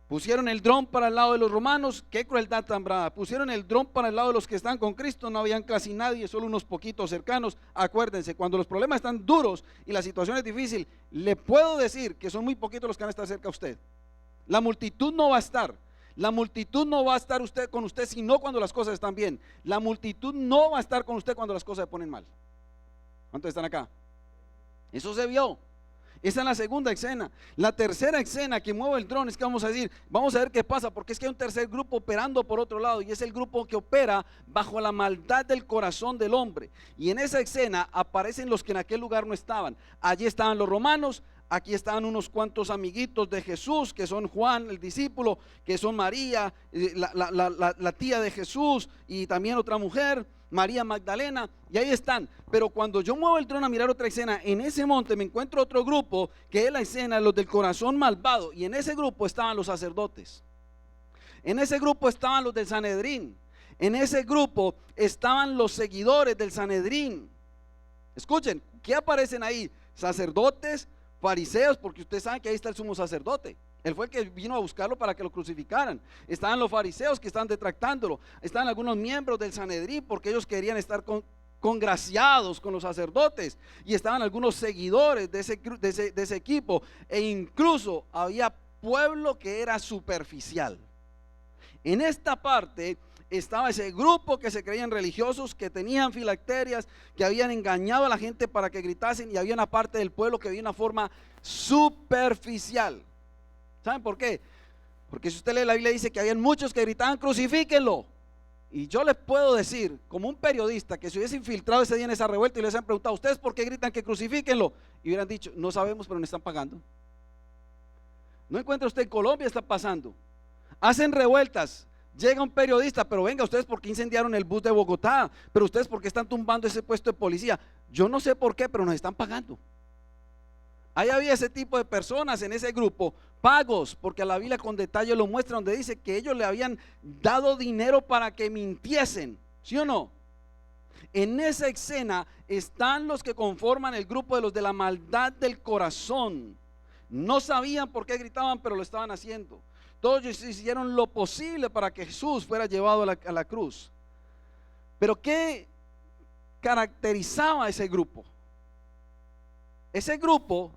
Speaker 1: Pusieron el dron para el lado de los romanos, qué crueldad tan brava. Pusieron el dron para el lado de los que están con Cristo, no habían casi nadie, solo unos poquitos cercanos. Acuérdense, cuando los problemas están duros y la situación es difícil, le puedo decir que son muy poquitos los que van a estar cerca a usted. La multitud no va a estar. La multitud no va a estar con usted sino cuando las cosas están bien. La multitud no va a estar con usted cuando las cosas se ponen mal. ¿Cuántos están acá? Eso se vio. Esa es la segunda escena. La tercera escena que mueve el dron es que vamos a decir, vamos a ver qué pasa, porque es que hay un tercer grupo operando por otro lado, y es el grupo que opera bajo la maldad del corazón del hombre. Y en esa escena aparecen los que en aquel lugar no estaban. Allí estaban los romanos, aquí estaban unos cuantos amiguitos de Jesús, que son Juan el discípulo, que son María, la tía de Jesús, y también otra mujer, María Magdalena, y ahí están. Pero cuando yo muevo el dron a mirar otra escena, en ese monte me encuentro otro grupo, que es la escena de los del corazón malvado, y en ese grupo estaban los sacerdotes, en ese grupo estaban los del Sanedrín, en ese grupo estaban los seguidores del Sanedrín. Escuchen, ¿qué aparecen ahí? Sacerdotes, fariseos, porque usted sabe que ahí está el sumo sacerdote. Él fue el que vino a buscarlo para que lo crucificaran. Estaban los fariseos que estaban detractándolo. Estaban algunos miembros del Sanedrín, porque ellos querían estar congraciados con los sacerdotes. Y estaban algunos seguidores de ese equipo. E incluso había pueblo que era superficial. En esta parte estaba ese grupo que se creían religiosos, que tenían filacterias, que habían engañado a la gente para que gritasen, y había una parte del pueblo que vivía de una forma superficial. ¿Saben por qué? Porque si usted lee la Biblia, dice que habían muchos que gritaban crucifíquenlo. Y yo les puedo decir, como un periodista, que si hubiese infiltrado ese día en esa revuelta y les han preguntado, ¿ustedes por qué gritan que crucifíquenlo? Y hubieran dicho, no sabemos, pero nos están pagando. No encuentra usted, en Colombia está pasando. Hacen revueltas, llega un periodista, pero venga, ustedes por qué incendiaron el bus de Bogotá, pero ustedes por qué están tumbando ese puesto de policía. Yo no sé por qué, pero nos están pagando. Ahí había ese tipo de personas en ese grupo, pagos, porque la Biblia con detalle lo muestra, donde dice que ellos le habían dado dinero para que mintiesen, ¿sí o no? En esa escena están los que conforman el grupo de los de la maldad del corazón. No sabían por qué gritaban, pero lo estaban haciendo. Todos ellos hicieron lo posible para que Jesús fuera llevado a la cruz. Pero ¿qué caracterizaba a ese grupo? Ese grupo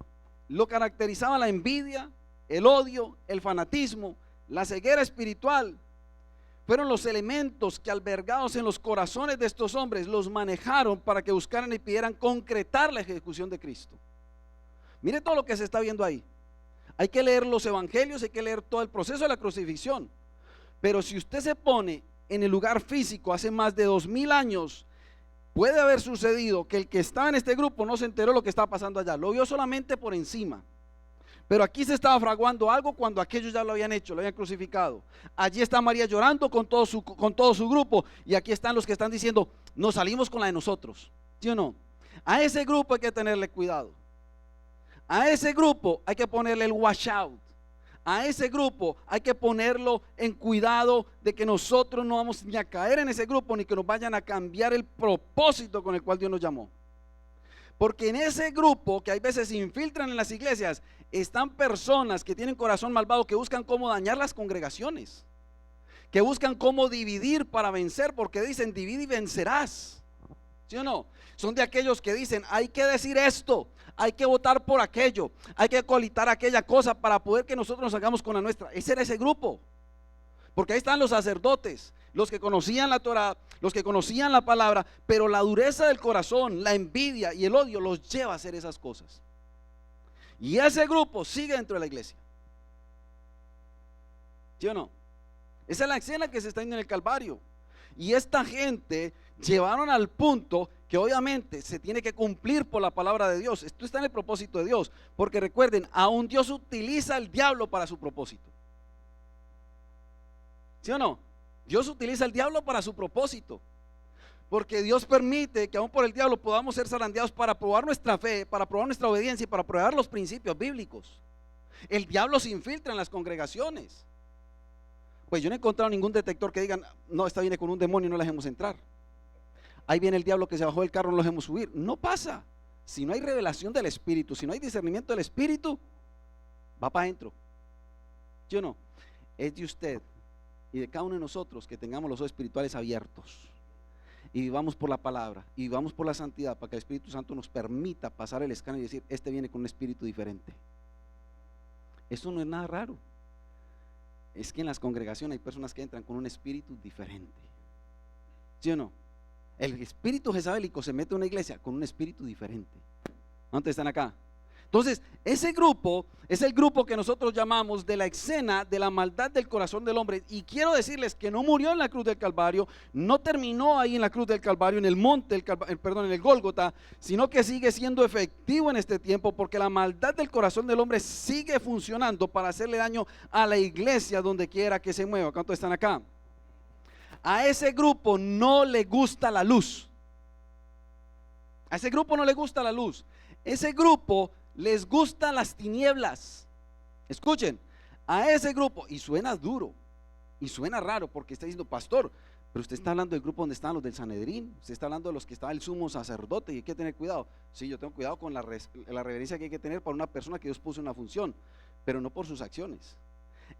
Speaker 1: lo caracterizaba la envidia, el odio, el fanatismo, la ceguera espiritual. Fueron los elementos que, albergados en los corazones de estos hombres, los manejaron para que buscaran y pidieran concretar la ejecución de Cristo. Mire todo lo que se está viendo ahí. Hay que leer los evangelios, hay que leer todo el proceso de la crucifixión. Pero si usted se pone en el lugar físico hace más de 2000 años, puede haber sucedido que el que estaba en este grupo no se enteró lo que estaba pasando allá, lo vio solamente por encima. Pero aquí se estaba fraguando algo cuando aquellos ya lo habían hecho, lo habían crucificado. Allí está María llorando con todo su grupo, y aquí están los que están diciendo, nos salimos con la de nosotros, ¿sí o no? A ese grupo hay que tenerle cuidado. A ese grupo hay que ponerle el watch out. A ese grupo hay que ponerlo en cuidado de que nosotros no vamos ni a caer en ese grupo, ni que nos vayan a cambiar el propósito con el cual Dios nos llamó. Porque en ese grupo que hay veces se infiltran en las iglesias, están personas que tienen corazón malvado, que buscan cómo dañar las congregaciones, que buscan cómo dividir para vencer, porque dicen divide y vencerás. ¿Sí o no? Son de aquellos que dicen hay que decir esto, hay que votar por aquello, hay que colitar aquella cosa para poder que nosotros nos hagamos con la nuestra. Ese era ese grupo. Porque ahí están los sacerdotes, los que conocían la Torá, los que conocían la palabra, pero la dureza del corazón, la envidia y el odio los lleva a hacer esas cosas. Y ese grupo sigue dentro de la iglesia. ¿Sí o no? Esa es la escena que se está viendo en el Calvario. Y esta gente llevaron al punto que obviamente se tiene que cumplir por la palabra de Dios. Esto está en el propósito de Dios. Porque recuerden, aún Dios utiliza al diablo para su propósito. ¿Sí o no? Dios utiliza al diablo para su propósito. Porque Dios permite que aún por el diablo podamos ser zarandeados para probar nuestra fe, para probar nuestra obediencia y para probar los principios bíblicos. El diablo se infiltra en las congregaciones. Pues yo no he encontrado ningún detector que digan, no, esta viene con un demonio y no la dejemos entrar. Ahí viene el diablo que se bajó del carro, no lo dejemos subir. No pasa. Si no hay revelación del Espíritu, si no hay discernimiento del Espíritu, va para adentro. ¿Sí o no? Es de usted y de cada uno de nosotros que tengamos los ojos espirituales abiertos y vivamos por la palabra y vivamos por la santidad, para que el Espíritu Santo nos permita pasar el escáner y decir, este viene con un espíritu diferente. Eso no es nada raro. Es que en las congregaciones hay personas que entran con un espíritu diferente. ¿Sí o no? El espíritu jezabélico se mete a una iglesia con un espíritu diferente. ¿Dónde están acá? Entonces, ese grupo es el grupo que nosotros llamamos de la escena de la maldad del corazón del hombre. Y quiero decirles que no murió en la cruz del Calvario, no terminó ahí en la cruz del Calvario, en el monte, en el Gólgota, sino que sigue siendo efectivo en este tiempo, porque la maldad del corazón del hombre sigue funcionando para hacerle daño a la iglesia donde quiera que se mueva. ¿Cuántos están acá? A ese grupo no le gusta la luz. A ese grupo no le gusta la luz. Ese grupo les gustan las tinieblas. Escuchen, a ese grupo, y suena duro y suena raro porque está diciendo, pastor, pero usted está hablando del grupo donde están los del Sanedrín, usted está hablando de los que estaba el sumo sacerdote y hay que tener cuidado. Sí, yo tengo cuidado con la reverencia que hay que tener para una persona que Dios puso en una función, pero no por sus acciones.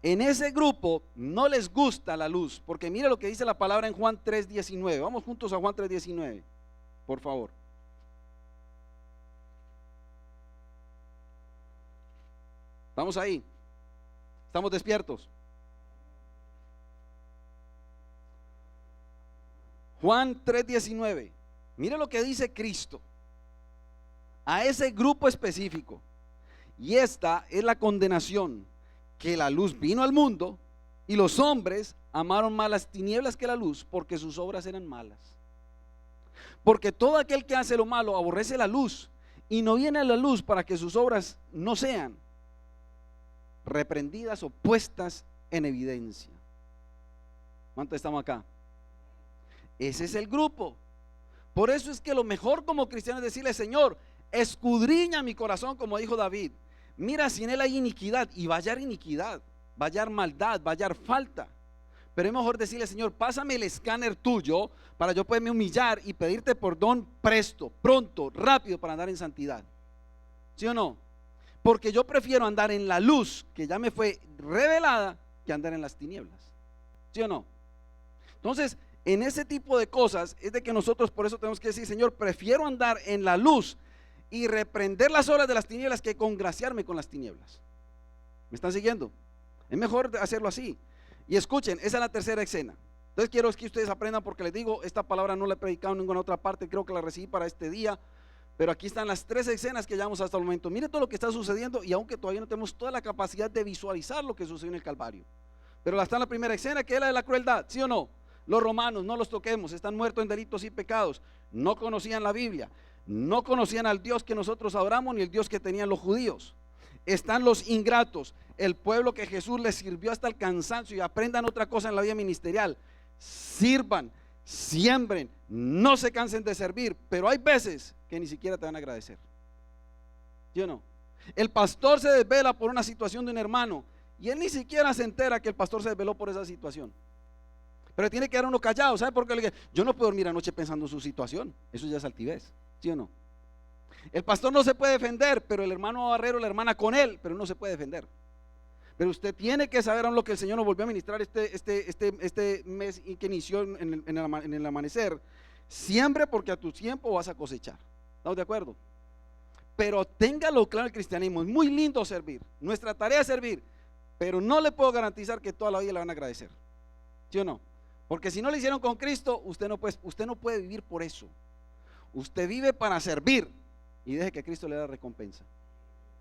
Speaker 1: En ese grupo no les gusta la luz, porque mire lo que dice la palabra en Juan 3:19. Vamos juntos a Juan 3:19, por favor. ¿Estamos ahí? ¿Estamos despiertos? Juan 3:19. Mire lo que dice Cristo a ese grupo específico. Y esta es la condenación, que la luz vino al mundo y los hombres amaron más las tinieblas que la luz, porque sus obras eran malas. Porque todo aquel que hace lo malo aborrece la luz y no viene a la luz para que sus obras no sean reprendidas o puestas en evidencia. ¿Cuántos estamos acá? Ese es el grupo. Por eso es que lo mejor como cristiano es decirle, Señor, escudriña mi corazón, como dijo David. Mira si en él hay iniquidad, y va a hallar iniquidad, va a hallar maldad, va a hallar falta. Pero es mejor decirle, Señor, pásame el escáner tuyo para yo poderme humillar y pedirte perdón presto, pronto, rápido, para andar en santidad. ¿Sí o no? Porque yo prefiero andar en la luz que ya me fue revelada que andar en las tinieblas. ¿Sí o no? Entonces, en ese tipo de cosas es de que nosotros por eso tenemos que decir, Señor, prefiero andar en la luz y reprender las obras de las tinieblas que congraciarme con las tinieblas. ¿Me están siguiendo? Es mejor hacerlo así. Y escuchen, esa es la tercera escena. Entonces quiero que ustedes aprendan, porque les digo, esta palabra no la he predicado en ninguna otra parte, creo que la recibí para este día. Pero aquí están las tres escenas que llevamos hasta el momento. Mire todo lo que está sucediendo, y aunque todavía no tenemos toda la capacidad de visualizar lo que sucedió en el Calvario, pero está en la primera escena, que es la de la crueldad, ¿sí o no? Los romanos, no los toquemos, están muertos en delitos y pecados, no conocían la Biblia, no conocían al Dios que nosotros adoramos ni el Dios que tenían los judíos. Están los ingratos, el pueblo que Jesús les sirvió hasta el cansancio, y aprendan otra cosa en la vida ministerial: sirvan, siembren, no se cansen de servir, pero hay veces que ni siquiera te van a agradecer. ¿Sí o no? El pastor se desvela por una situación de un hermano y él ni siquiera se entera que el pastor se desveló por esa situación, pero tiene que quedar uno callado. ¿Sabe por qué? Yo no puedo dormir anoche pensando en su situación. Eso ya es altivez, ¿sí o no? El pastor no se puede defender, pero el hermano barrero, la hermana con él, pero no se puede defender. Pero usted tiene que saber lo que el Señor nos volvió a ministrar este mes que inició en el amanecer. Siembre porque a tu tiempo vas a cosechar. ¿Estamos de acuerdo? Pero téngalo claro el cristianismo. Es muy lindo servir. Nuestra tarea es servir. Pero no le puedo garantizar que toda la vida le van a agradecer. ¿Sí o no? Porque si no lo hicieron con Cristo, usted no puede vivir por eso. Usted vive para servir y deje que Cristo le dé recompensa.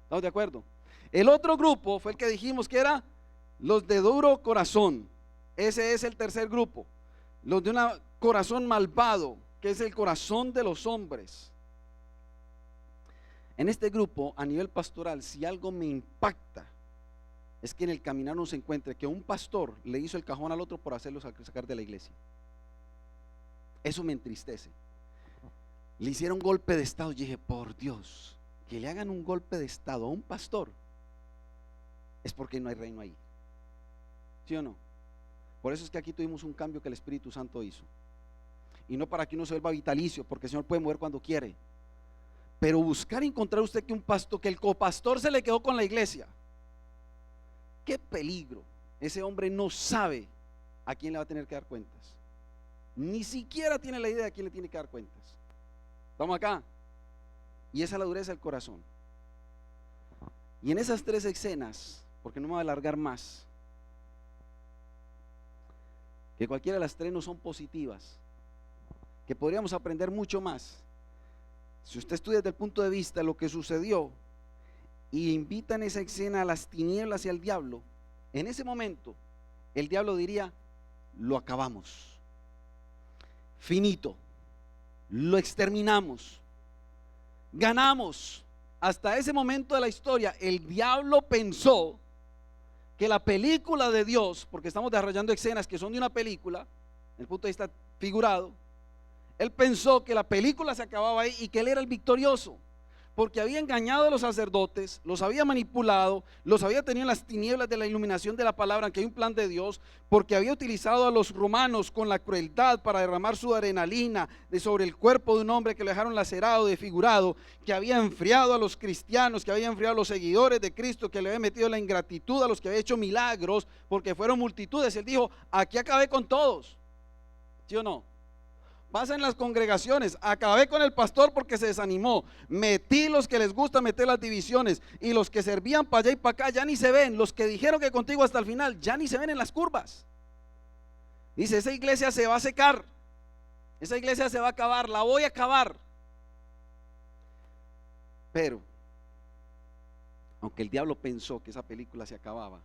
Speaker 1: ¿Estamos de acuerdo? El otro grupo fue el que dijimos que era los de duro corazón. Ese es el tercer grupo. Los de un corazón malvado, que es el corazón de los hombres. En este grupo, a nivel pastoral, si algo me impacta, es que en el caminar uno se encuentre que un pastor le hizo el cajón al otro por hacerlo sacar de la iglesia. Eso me entristece. Le hicieron golpe de estado. Yo dije, por Dios, que le hagan un golpe de estado a un pastor, es porque no hay reino ahí. ¿Sí o no? Por eso es que aquí tuvimos un cambio que el Espíritu Santo hizo. Y no para que uno se vuelva vitalicio, porque el Señor puede mover cuando quiere. Pero buscar encontrar usted que el copastor se le quedó con la iglesia. Qué peligro. Ese hombre no sabe a quién le va a tener que dar cuentas. Ni siquiera tiene la idea de a quién le tiene que dar cuentas. ¿Estamos acá? Y esa es la dureza del corazón. Y en esas tres escenas, porque no me voy a alargar más, que cualquiera de las tres no son positivas, que podríamos aprender mucho más. Si usted estudia desde el punto de vista de lo que sucedió y invita en esa escena a las tinieblas y al diablo, en ese momento el diablo diría: lo acabamos, finito, lo exterminamos, ganamos. Hasta ese momento de la historia el diablo pensó que la película de Dios, porque estamos desarrollando escenas que son de una película, desde el punto de vista figurado, él pensó que la película se acababa ahí y que él era el victorioso, porque había engañado a los sacerdotes, los había manipulado, los había tenido en las tinieblas de la iluminación de la palabra, aunque hay un plan de Dios, porque había utilizado a los romanos con la crueldad para derramar su adrenalina sobre el cuerpo de un hombre que lo dejaron lacerado, desfigurado, que había enfriado a los cristianos, que había enfriado a los seguidores de Cristo, que le había metido la ingratitud a los que había hecho milagros, porque fueron multitudes. Él dijo: aquí acabé con todos. ¿Sí o no? Pasa en las congregaciones, acabé con el pastor porque se desanimó, metí los que les gusta meter las divisiones, y los que servían para allá y para acá ya ni se ven, los que dijeron que contigo hasta el final ya ni se ven en las curvas. Dice: esa iglesia se va a secar, esa iglesia se va a acabar, la voy a acabar. Pero aunque el diablo pensó que esa película se acababa,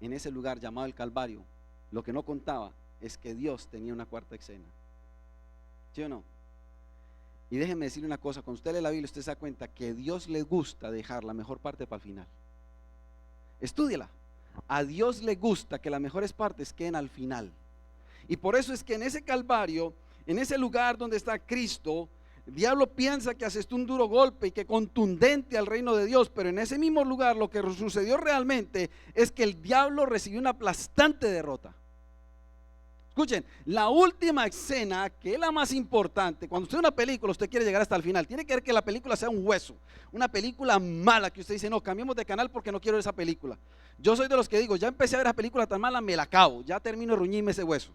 Speaker 1: en ese lugar llamado el Calvario, lo que no contaba es que Dios tenía una cuarta escena. ¿Sí o no? Y déjenme decirle una cosa: cuando usted lee la Biblia, usted se da cuenta que a Dios le gusta dejar la mejor parte para el final. Estúdiela. A Dios le gusta que las mejores partes queden al final. Y por eso es que en ese Calvario, en ese lugar donde está Cristo, el diablo piensa que asestó un duro golpe y que contundente al reino de Dios, pero en ese mismo lugar lo que sucedió realmente es que el diablo recibió una aplastante derrota. Escuchen, la última escena, que es la más importante, cuando usted ve una película, usted quiere llegar hasta el final, tiene que ver que la película sea un hueso, una película mala, que usted dice: no, cambiemos de canal porque no quiero ver esa película. Yo soy de los que digo: ya empecé a ver esa película tan mala, me la acabo, ya termino de ruñirme ese hueso.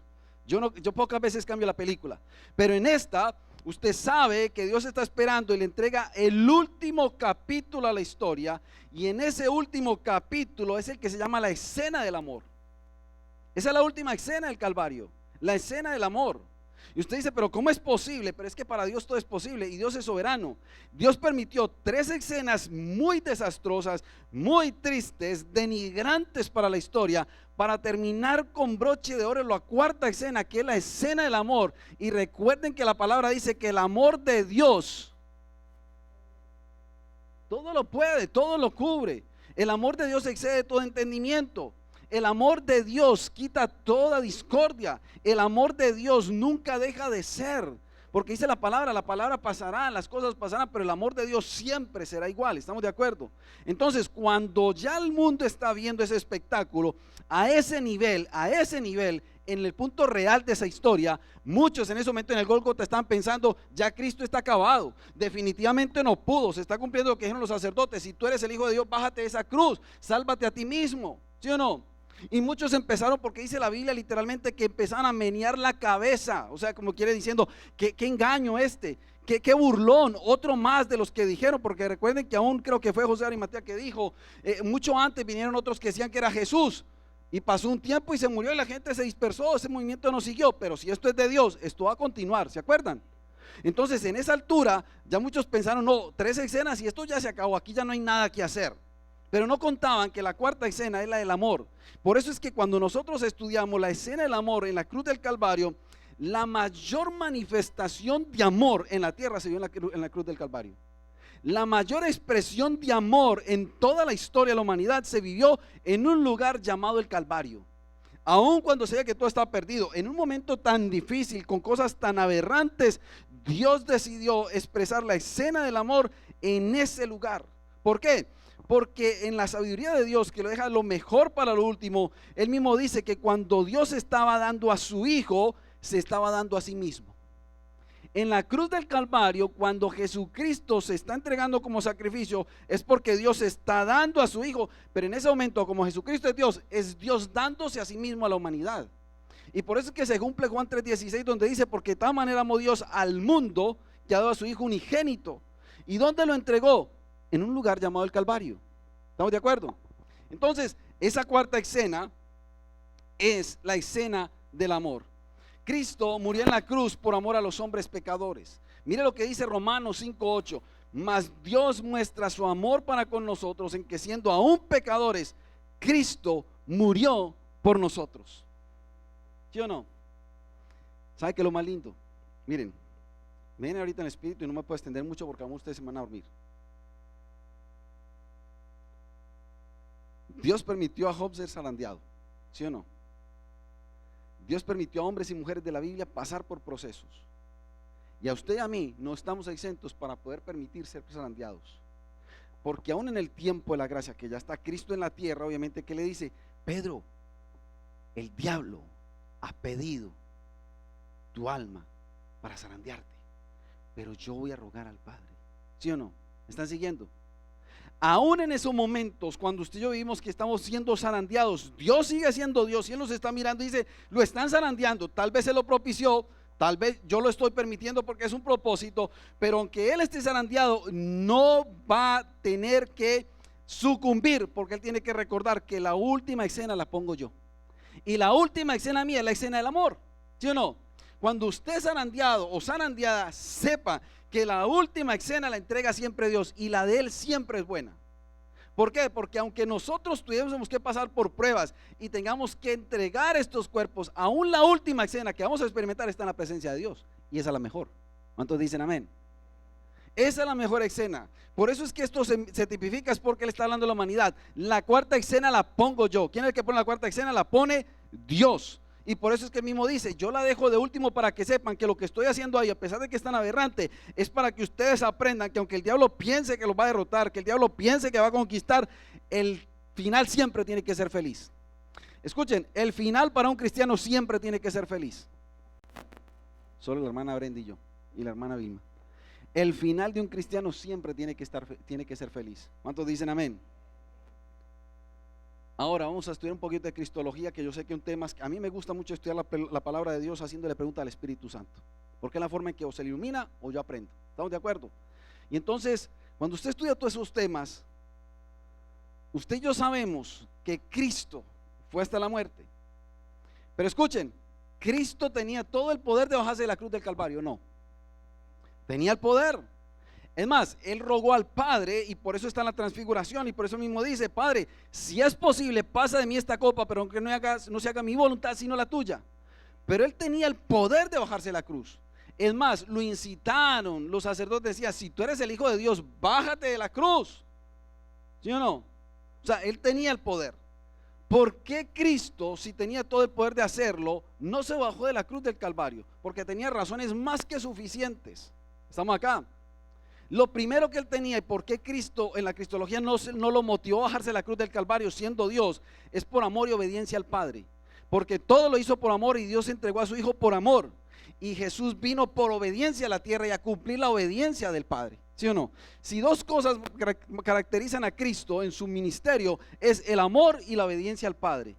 Speaker 1: Yo pocas veces cambio la película, pero en esta, usted sabe que Dios está esperando y le entrega el último capítulo a la historia, y en ese último capítulo es el que se llama la escena del amor. Esa es la última escena del Calvario, la escena del amor. Y usted dice: pero ¿cómo es posible? Pero es que para Dios todo es posible, y Dios es soberano. Dios permitió tres escenas muy desastrosas, muy tristes, denigrantes para la historia, para terminar con broche de oro la cuarta escena, que es la escena del amor. Y recuerden que la palabra dice que el amor de Dios todo lo puede, todo lo cubre. El amor de Dios excede todo entendimiento. El amor de Dios quita toda discordia. El amor de Dios nunca deja de ser, porque dice la palabra pasará, las cosas pasarán, pero el amor de Dios siempre será igual. ¿Estamos de acuerdo? Entonces, cuando ya el mundo está viendo ese espectáculo, a ese nivel en el punto real de esa historia, muchos en ese momento en el Gólgota estaban pensando, ya Cristo está acabado, definitivamente no pudo, se está cumpliendo lo que dijeron los sacerdotes, si tú eres el Hijo de Dios, bájate de esa cruz, sálvate a ti mismo, ¿sí o no? Y muchos empezaron, porque dice la Biblia literalmente que empezaron a menear la cabeza, o sea, como quiere diciendo, qué engaño este, qué burlón, otro más de los que dijeron, porque recuerden que aún creo que fue José de Arimatea que dijo, mucho antes vinieron otros que decían que era Jesús, y pasó un tiempo y se murió y la gente se dispersó, ese movimiento no siguió, pero si esto es de Dios, esto va a continuar, ¿se acuerdan? Entonces en esa altura ya muchos pensaron, no, 3 escenas y esto ya se acabó, aquí ya no hay nada que hacer. Pero no contaban que la cuarta escena es la del amor. Por eso es que cuando nosotros estudiamos la escena del amor en la cruz del Calvario, la mayor manifestación de amor en la tierra se dio en la cruz del Calvario. La mayor expresión de amor en toda la historia de la humanidad se vivió en un lugar llamado el Calvario. Aun cuando se veía que todo estaba perdido, en un momento tan difícil, con cosas tan aberrantes, Dios decidió expresar la escena del amor en ese lugar. ¿Por qué? Porque en la sabiduría de Dios, que lo deja lo mejor para lo último, Él mismo dice que cuando Dios estaba dando a su Hijo, se estaba dando a sí mismo. En la cruz del Calvario, cuando Jesucristo se está entregando como sacrificio, es porque Dios está dando a su Hijo, pero en ese momento, como Jesucristo es Dios dándose a sí mismo a la humanidad. Y por eso es que se cumple Juan 3:16, donde dice, porque de tal manera amó Dios al mundo, que ha dado a su Hijo unigénito. ¿Y dónde lo entregó? En un lugar llamado el Calvario. ¿Estamos de acuerdo? Entonces, esa cuarta escena es la escena del amor. Cristo murió en la cruz por amor a los hombres pecadores. Mire lo que dice Romanos 5:8. Mas Dios muestra su amor para con nosotros en que siendo aún pecadores, Cristo murió por nosotros. ¿Sí o no? ¿Sabe qué es lo más lindo? Miren, me viene ahorita en el espíritu y no me puedo extender mucho porque aún ustedes se van a dormir. Dios permitió a Job ser zarandeado, ¿sí o no? Dios permitió a hombres y mujeres de la Biblia pasar por procesos. Y a usted y a mí no estamos exentos para poder permitir ser zarandeados. Porque aún en el tiempo de la gracia, que ya está Cristo en la tierra, obviamente, que le dice, Pedro, el diablo ha pedido tu alma para zarandearte, pero yo voy a rogar al Padre. ¿Sí o no? ¿Me están siguiendo? Aún en esos momentos, cuando usted y yo vimos que estamos siendo zarandeados, Dios sigue siendo Dios y Él nos está mirando y dice, lo están zarandeando, tal vez Él lo propició, tal vez yo lo estoy permitiendo porque es un propósito, pero aunque Él esté zarandeado, no va a tener que sucumbir, porque Él tiene que recordar que la última escena la pongo yo. Y la última escena mía es la escena del amor, ¿sí o no? Cuando usted es zarandeado o zarandeada, sepa que la última escena la entrega siempre Dios y la de Él siempre es buena. ¿Por qué? Porque aunque nosotros tuviésemos que pasar por pruebas y tengamos que entregar estos cuerpos, aún la última escena que vamos a experimentar está en la presencia de Dios y esa es la mejor. ¿Cuántos dicen amén? Esa es la mejor escena. Por eso es que esto se tipifica, es porque Él está hablando de la humanidad. La cuarta escena la pongo yo. ¿Quién es el que pone la cuarta escena? La pone Dios. Y por eso es que Él mismo dice, yo la dejo de último para que sepan que lo que estoy haciendo ahí, a pesar de que es tan aberrante, es para que ustedes aprendan que aunque el diablo piense que los va a derrotar, que el diablo piense que va a conquistar, el final siempre tiene que ser feliz. Escuchen, el final para un cristiano siempre tiene que ser feliz. Solo la hermana Brenda y yo, y la hermana Vilma. El final de un cristiano siempre tiene que ser feliz. ¿Cuántos dicen amén? Ahora vamos a estudiar un poquito de cristología, que yo sé que es un tema que a mí me gusta mucho estudiar la palabra de Dios haciéndole pregunta al Espíritu Santo, porque es la forma en que o se ilumina o yo aprendo. ¿Estamos de acuerdo? Y entonces, cuando usted estudia todos esos temas, usted y yo sabemos que Cristo fue hasta la muerte. Pero escuchen, Cristo tenía todo el poder de bajarse de la cruz del Calvario, ¿no? Tenía el poder. Es más, Él rogó al Padre y por eso está en la transfiguración y por eso mismo dice, Padre, si es posible, pasa de mí esta copa, pero aunque no se haga mi voluntad sino la tuya. Pero Él tenía el poder de bajarse de la cruz. Es más, lo incitaron, los sacerdotes decían, si tú eres el Hijo de Dios, bájate de la cruz. ¿Sí o no? O sea, Él tenía el poder. ¿Por qué Cristo, si tenía todo el poder de hacerlo, no se bajó de la cruz del Calvario? Porque tenía razones más que suficientes. Estamos acá. Lo primero que Él tenía y por qué Cristo en la cristología no lo motivó a bajarse de la cruz del Calvario siendo Dios, es por amor y obediencia al Padre. porque todo lo hizo por amor y Dios entregó a su Hijo por amor. Y Jesús vino por obediencia a la tierra y a cumplir la obediencia del Padre. ¿Sí o no? Si dos cosas caracterizan a Cristo en su ministerio, es el amor y la obediencia al Padre.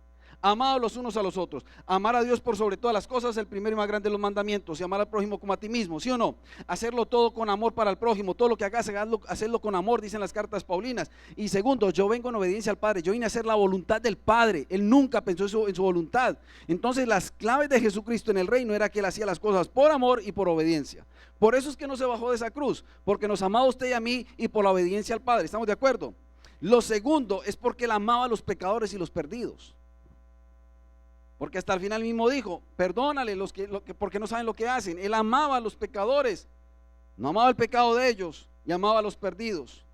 Speaker 1: Amados los unos a los otros. Amar a Dios por sobre todas las cosas, el primero y más grande de los mandamientos. Y amar al prójimo como a ti mismo, ¿sí o no? Hacerlo todo con amor para el prójimo. Todo lo que hagas, hacerlo con amor, dicen las cartas paulinas. Y segundo, yo vengo en obediencia al Padre. Yo vine a hacer la voluntad del Padre. Él nunca pensó en su voluntad. Entonces las claves de Jesucristo en el reino era que Él hacía las cosas por amor y por obediencia. Por eso es que no se bajó de esa cruz, porque nos amaba a usted y a mí y por la obediencia al Padre. ¿Estamos de acuerdo? Lo segundo es porque Él amaba a los pecadores y los perdidos. Porque hasta el final mismo dijo, perdónale porque no saben lo que hacen. Él amaba a los pecadores, no amaba el pecado de ellos y amaba a los perdidos.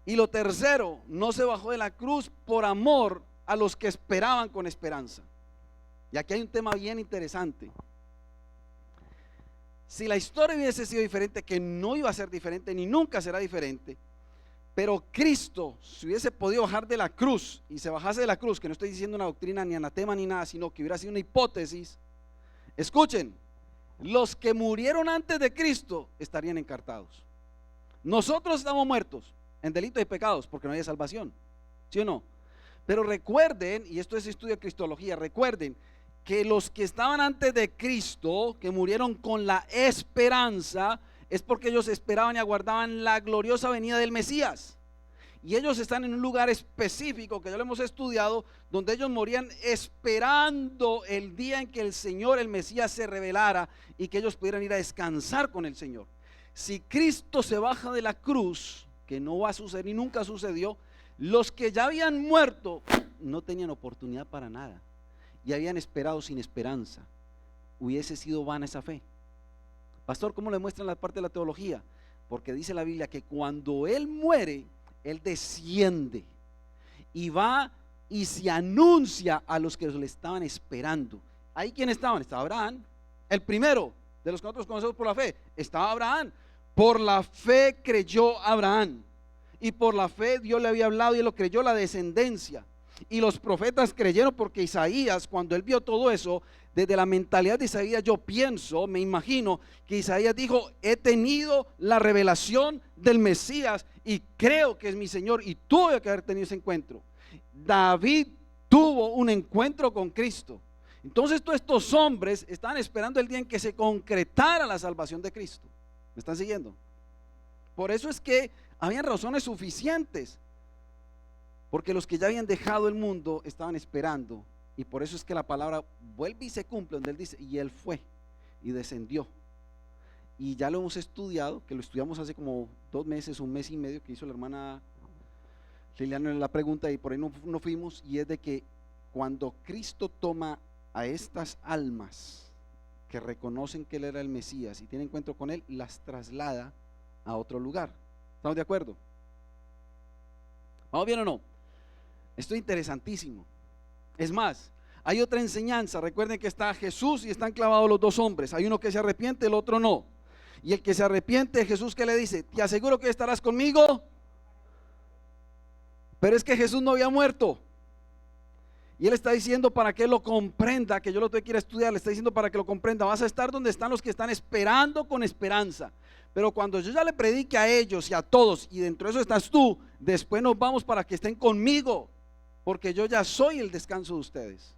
Speaker 1: Y lo tercero, no se bajó de la cruz por amor a los que esperaban con esperanza. Y aquí hay un tema bien interesante. Si la historia hubiese sido diferente, que no iba a ser diferente ni nunca será diferente, pero Cristo, si hubiese podido bajar de la cruz y se bajase de la cruz, que no estoy diciendo una doctrina ni anatema ni nada, sino que hubiera sido una hipótesis, escuchen, los que murieron antes de Cristo estarían encartados. Nosotros estamos muertos en delitos y pecados porque no hay salvación, ¿sí o no? Pero recuerden, y esto es estudio de cristología, recuerden que los que estaban antes de Cristo, que murieron con la esperanza, es porque ellos esperaban y aguardaban la gloriosa venida del Mesías. Y ellos están en un lugar específico que ya lo hemos estudiado, donde ellos morían esperando el día en que el Señor, el Mesías, se revelara y que ellos pudieran ir a descansar con el Señor. Si Cristo se baja de la cruz, que no va a suceder y nunca sucedió, los que ya habían muerto no tenían oportunidad para nada y habían esperado sin esperanza. Hubiese sido vana esa fe. Pastor, ¿cómo le muestran la parte de la teología? Porque dice la Biblia que cuando Él muere, Él desciende y va y se anuncia a los que le estaban esperando. ¿Ahí quién estaban? Estaba Abraham, el primero de los que nosotros conocemos por la fe. Estaba Abraham. Por la fe creyó Abraham y por la fe Dios le había hablado y él lo creyó, la descendencia. Y los profetas creyeron, porque Isaías, cuando él vio todo eso, desde la mentalidad de Isaías, yo pienso, me imagino que Isaías dijo: he tenido la revelación del Mesías y creo que es mi Señor, y tuve que haber tenido ese encuentro. David tuvo un encuentro con Cristo. Entonces todos estos hombres estaban esperando el día en que se concretara la salvación de Cristo. ¿Me están siguiendo? Por eso es que habían razones suficientes, porque los que ya habían dejado el mundo estaban esperando. Y por eso es que la palabra vuelve y se cumple, donde él dice: y él fue y descendió. Y ya lo hemos estudiado, que lo estudiamos hace como 2 meses, 1 mes y medio, que hizo la hermana Liliana en la pregunta, y por ahí no fuimos. Y es de que cuando Cristo toma a estas almas que reconocen que él era el Mesías y tienen encuentro con él, las traslada a otro lugar. ¿Estamos de acuerdo? ¿Vamos bien o no? Esto es interesantísimo. Es más, hay otra enseñanza. Recuerden que está Jesús y están clavados los 2 hombres. Hay uno que se arrepiente, el otro no. Y el que se arrepiente, Jesús, ¿qué le dice? Te aseguro que estarás conmigo. Pero es que Jesús no había muerto. Y él está diciendo, para que lo comprenda, que yo lo tengo que ir a estudiar, le está diciendo para que lo comprenda: vas a estar donde están los que están esperando con esperanza. Pero cuando yo ya le predique a ellos y a todos, y dentro de eso estás tú, después nos vamos para que estén conmigo, porque yo ya soy el descanso de ustedes.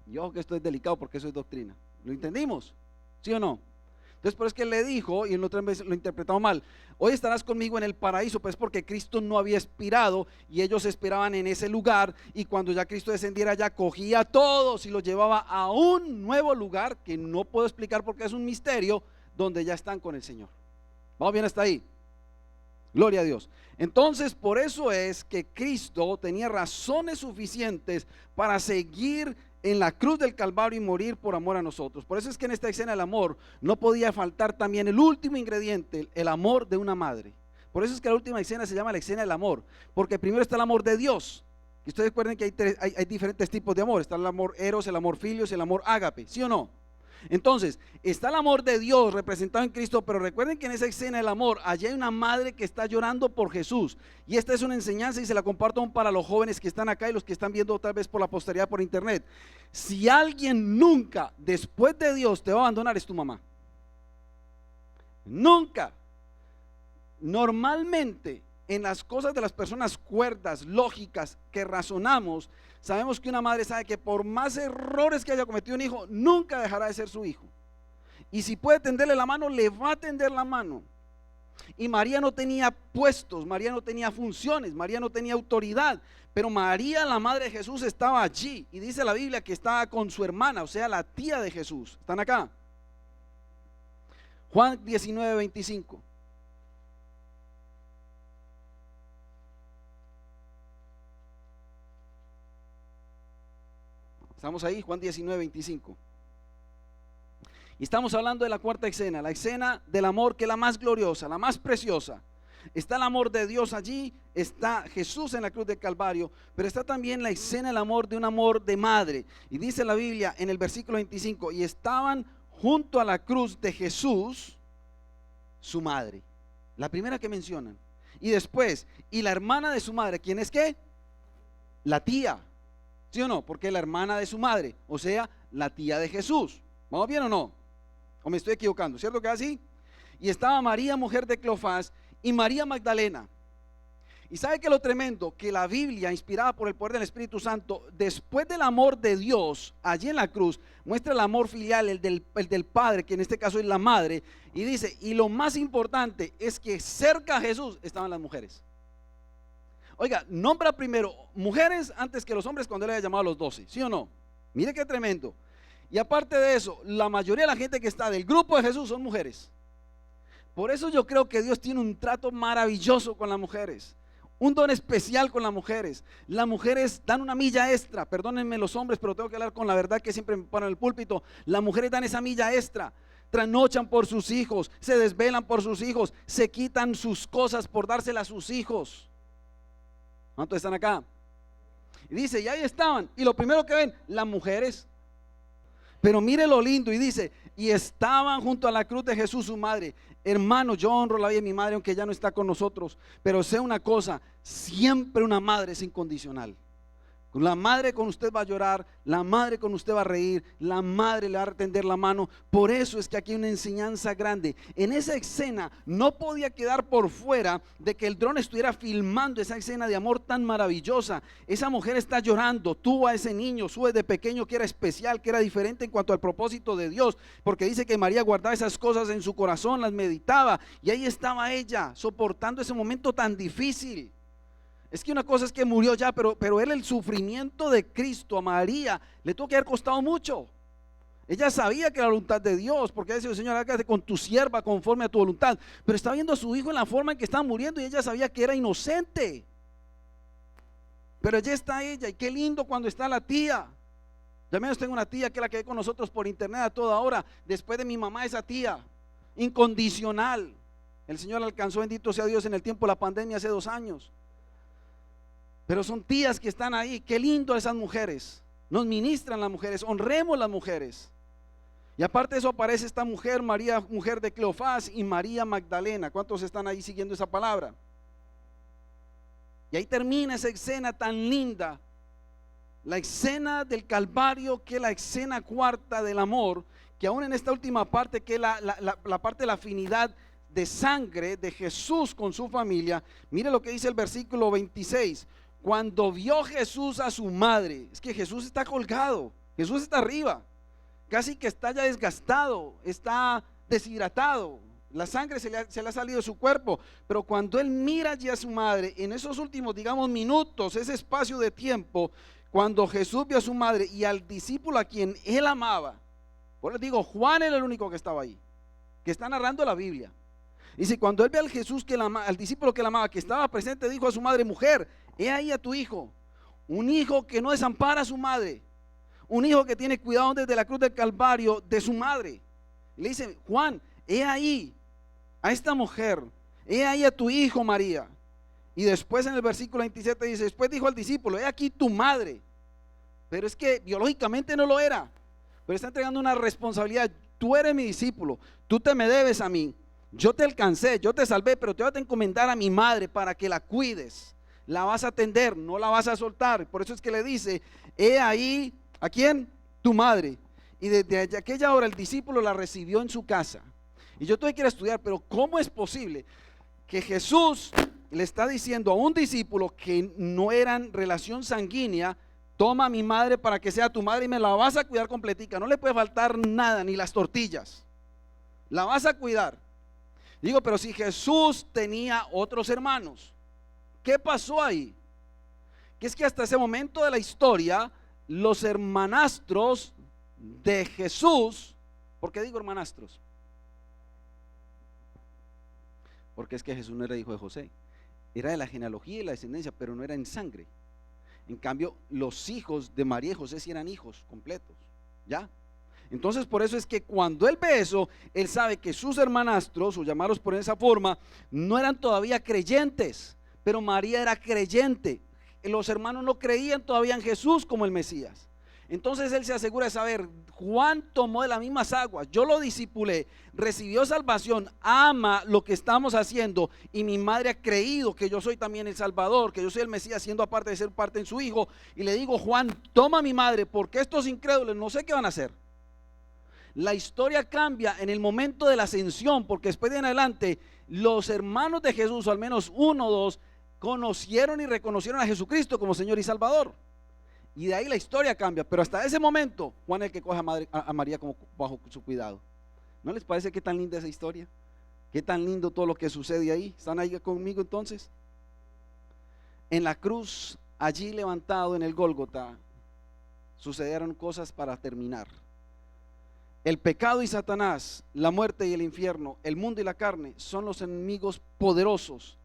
Speaker 1: Y ojo que esto es delicado, porque eso es doctrina. ¿Lo entendimos? ¿Sí o no? Entonces por eso es que él le dijo, y en otra vez lo interpretamos mal: hoy estarás conmigo en el paraíso. Pues porque Cristo no había expirado y ellos esperaban en ese lugar, y cuando ya Cristo descendiera, ya cogía a todos y los llevaba a un nuevo lugar que no puedo explicar porque es un misterio, donde ya están con el Señor. ¿Vamos bien hasta ahí? Gloria a Dios. Entonces por eso es que Cristo tenía razones suficientes para seguir en la cruz del Calvario y morir por amor a nosotros. Por eso es que en esta escena del amor no podía faltar también el último ingrediente, el amor de una madre. Por eso es que la última escena se llama la escena del amor, porque primero está el amor de Dios. Y ustedes recuerden que hay diferentes tipos de amor. Está el amor eros, el amor filios y el amor ágape, ¿sí o no? Entonces, está el amor de Dios representado en Cristo, pero recuerden que en esa escena del amor, allí hay una madre que está llorando por Jesús. Y esta es una enseñanza y se la comparto aún para los jóvenes que están acá y los que están viendo otra vez por la posteridad por internet. Si alguien nunca, después de Dios, te va a abandonar, es tu mamá. Nunca. Normalmente, en las cosas de las personas cuerdas, lógicas, que razonamos, sabemos que una madre sabe que por más errores que haya cometido un hijo, nunca dejará de ser su hijo. Y si puede tenderle la mano, le va a tender la mano. Y María no tenía puestos, María no tenía funciones, María no tenía autoridad, pero María, la madre de Jesús, estaba allí. Y dice la Biblia que estaba con su hermana, o sea, la tía de Jesús. ¿Están acá? Juan 19:25. Estamos ahí, Juan 19:25. Y estamos hablando de la cuarta escena, la escena del amor, que es la más gloriosa, la más preciosa. Está el amor de Dios allí, está Jesús en la cruz del Calvario, pero está también la escena del amor, de un amor de madre. Y dice la Biblia en el versículo 25, y estaban junto a la cruz de Jesús su madre, la primera que mencionan. Y después, y la hermana de su madre, ¿quién es qué? La tía. ¿Sí o no? Porque es la hermana de su madre, o sea, la tía de Jesús. ¿Vamos bien o no? ¿O me estoy equivocando? ¿Cierto que es así? Y estaba María, mujer de Cleofás, y María Magdalena. Y sabe que lo tremendo, que la Biblia, inspirada por el poder del Espíritu Santo, después del amor de Dios, allí en la cruz, muestra el amor filial, el del Padre, que en este caso es la madre, y dice, y lo más importante es que cerca a Jesús estaban las mujeres. Oiga, nombra primero mujeres antes que los hombres cuando él había llamado a los 12, ¿sí o no? Mire qué tremendo. Y aparte de eso, la mayoría de la gente que está del grupo de Jesús son mujeres. Por eso yo creo que Dios tiene un trato maravilloso con las mujeres, un don especial con las mujeres. Las mujeres dan una milla extra, perdónenme los hombres, pero tengo que hablar con la verdad que siempre me ponen en el púlpito. Las mujeres dan esa milla extra, trasnochan por sus hijos, se desvelan por sus hijos, se quitan sus cosas por dárselas a sus hijos. ¿Cuántos están acá? Y dice, y ahí estaban, y lo primero que ven, las mujeres. Pero mire lo lindo, y dice, y estaban junto a la cruz de Jesús su madre. Hermano, yo honro la vida de mi madre, aunque ya no está con nosotros, pero sé una cosa, siempre una madre es incondicional. La madre con usted va a llorar, la madre con usted va a reír, la madre le va a tender la mano. Por eso es que aquí hay una enseñanza grande. En esa escena no podía quedar por fuera de que el dron estuviera filmando esa escena de amor tan maravillosa. Esa mujer está llorando, tuvo a ese niño, su desde pequeño, que era especial, que era diferente en cuanto al propósito de Dios, porque dice que María guardaba esas cosas en su corazón, las meditaba, y ahí estaba ella soportando ese momento tan difícil. Es que una cosa es que murió ya, pero él, el sufrimiento de Cristo a María le tuvo que haber costado mucho. Ella sabía que era la voluntad de Dios, porque decía, Señor, hágase con tu sierva conforme a tu voluntad. Pero estaba viendo a su hijo en la forma en que estaba muriendo y ella sabía que era inocente. Pero allí está ella, y qué lindo cuando está la tía. Yo al menos tengo una tía que la quedé con nosotros por internet a toda hora. Después de mi mamá, esa tía incondicional. El Señor alcanzó, bendito sea Dios, en el tiempo de la pandemia hace 2 años. Pero son tías que están ahí. Qué lindo esas mujeres. Nos ministran las mujeres, honremos las mujeres. Y aparte de eso aparece esta mujer, María, mujer de Cleofás, y María Magdalena. ¿Cuántos están ahí siguiendo esa palabra? Y ahí termina esa escena tan linda, la escena del Calvario, que es la escena cuarta del amor, que aún en esta última parte, que es la parte de la afinidad de sangre de Jesús con su familia. Mire lo que dice el versículo 26. Cuando vio Jesús a su madre, es que Jesús está colgado, Jesús está arriba, casi que está ya desgastado, está deshidratado, la sangre se le ha salido de su cuerpo, pero cuando él mira allí a su madre, en esos últimos, digamos, minutos, ese espacio de tiempo, cuando Jesús vio a su madre y al discípulo a quien él amaba, por eso digo, Juan era el único que estaba ahí, que está narrando la Biblia. Dice, cuando él ve al Jesús al discípulo que él amaba, que estaba presente, dijo a su madre, mujer, he ahí a tu hijo, un hijo que no desampara a su madre, un hijo que tiene cuidado desde la cruz del Calvario de su madre. Y le dice, Juan, he ahí a esta mujer, he ahí a tu hijo María. Y después en el versículo 27 dice, después dijo al discípulo, he aquí tu madre. Pero es que biológicamente no lo era, pero está entregando una responsabilidad. Tú eres mi discípulo, tú te me debes a mí. Yo te alcancé, yo te salvé, pero te voy a encomendar a mi madre para que la cuides. La vas a atender, no la vas a soltar. Por eso es que le dice, he ahí, ¿a quién? Tu madre. Y desde aquella hora el discípulo la recibió en su casa. Y yo todavía quiero estudiar, pero ¿cómo es posible que Jesús le está diciendo a un discípulo que no eran relación sanguínea, toma a mi madre para que sea tu madre y me la vas a cuidar completica, no le puede faltar nada, ni las tortillas, la vas a cuidar? Digo, pero si Jesús tenía otros hermanos, ¿qué pasó ahí? Que es que hasta ese momento de la historia, los hermanastros de Jesús, ¿por qué digo hermanastros? Porque es que Jesús no era hijo de José, era de la genealogía y la descendencia, pero no era en sangre. En cambio, los hijos de María y José sí eran hijos completos, ¿ya? Entonces por eso es que cuando él ve eso, él sabe que sus hermanastros, o llamarlos por esa forma, no eran todavía creyentes, pero María era creyente. Los hermanos no creían todavía en Jesús como el Mesías. Entonces él se asegura de saber, Juan tomó de las mismas aguas, yo lo discipulé, recibió salvación, ama lo que estamos haciendo, y mi madre ha creído que yo soy también el Salvador, que yo soy el Mesías, siendo aparte de ser parte en su hijo. Y le digo, Juan, toma a mi madre, porque estos incrédulos no sé qué van a hacer. La historia cambia en el momento de la ascensión, porque después de en adelante los hermanos de Jesús, o al menos uno o dos, conocieron y reconocieron a Jesucristo como Señor y Salvador. Y de ahí la historia cambia, pero hasta ese momento Juan es el que coge a María como bajo su cuidado. ¿No les parece qué tan linda esa historia? Qué tan lindo todo lo que sucede ahí. ¿Están ahí conmigo entonces? En la cruz, allí levantado en el Gólgota, sucedieron cosas para terminar. El pecado y Satanás, la muerte y el infierno, el mundo y la carne son los enemigos poderosos,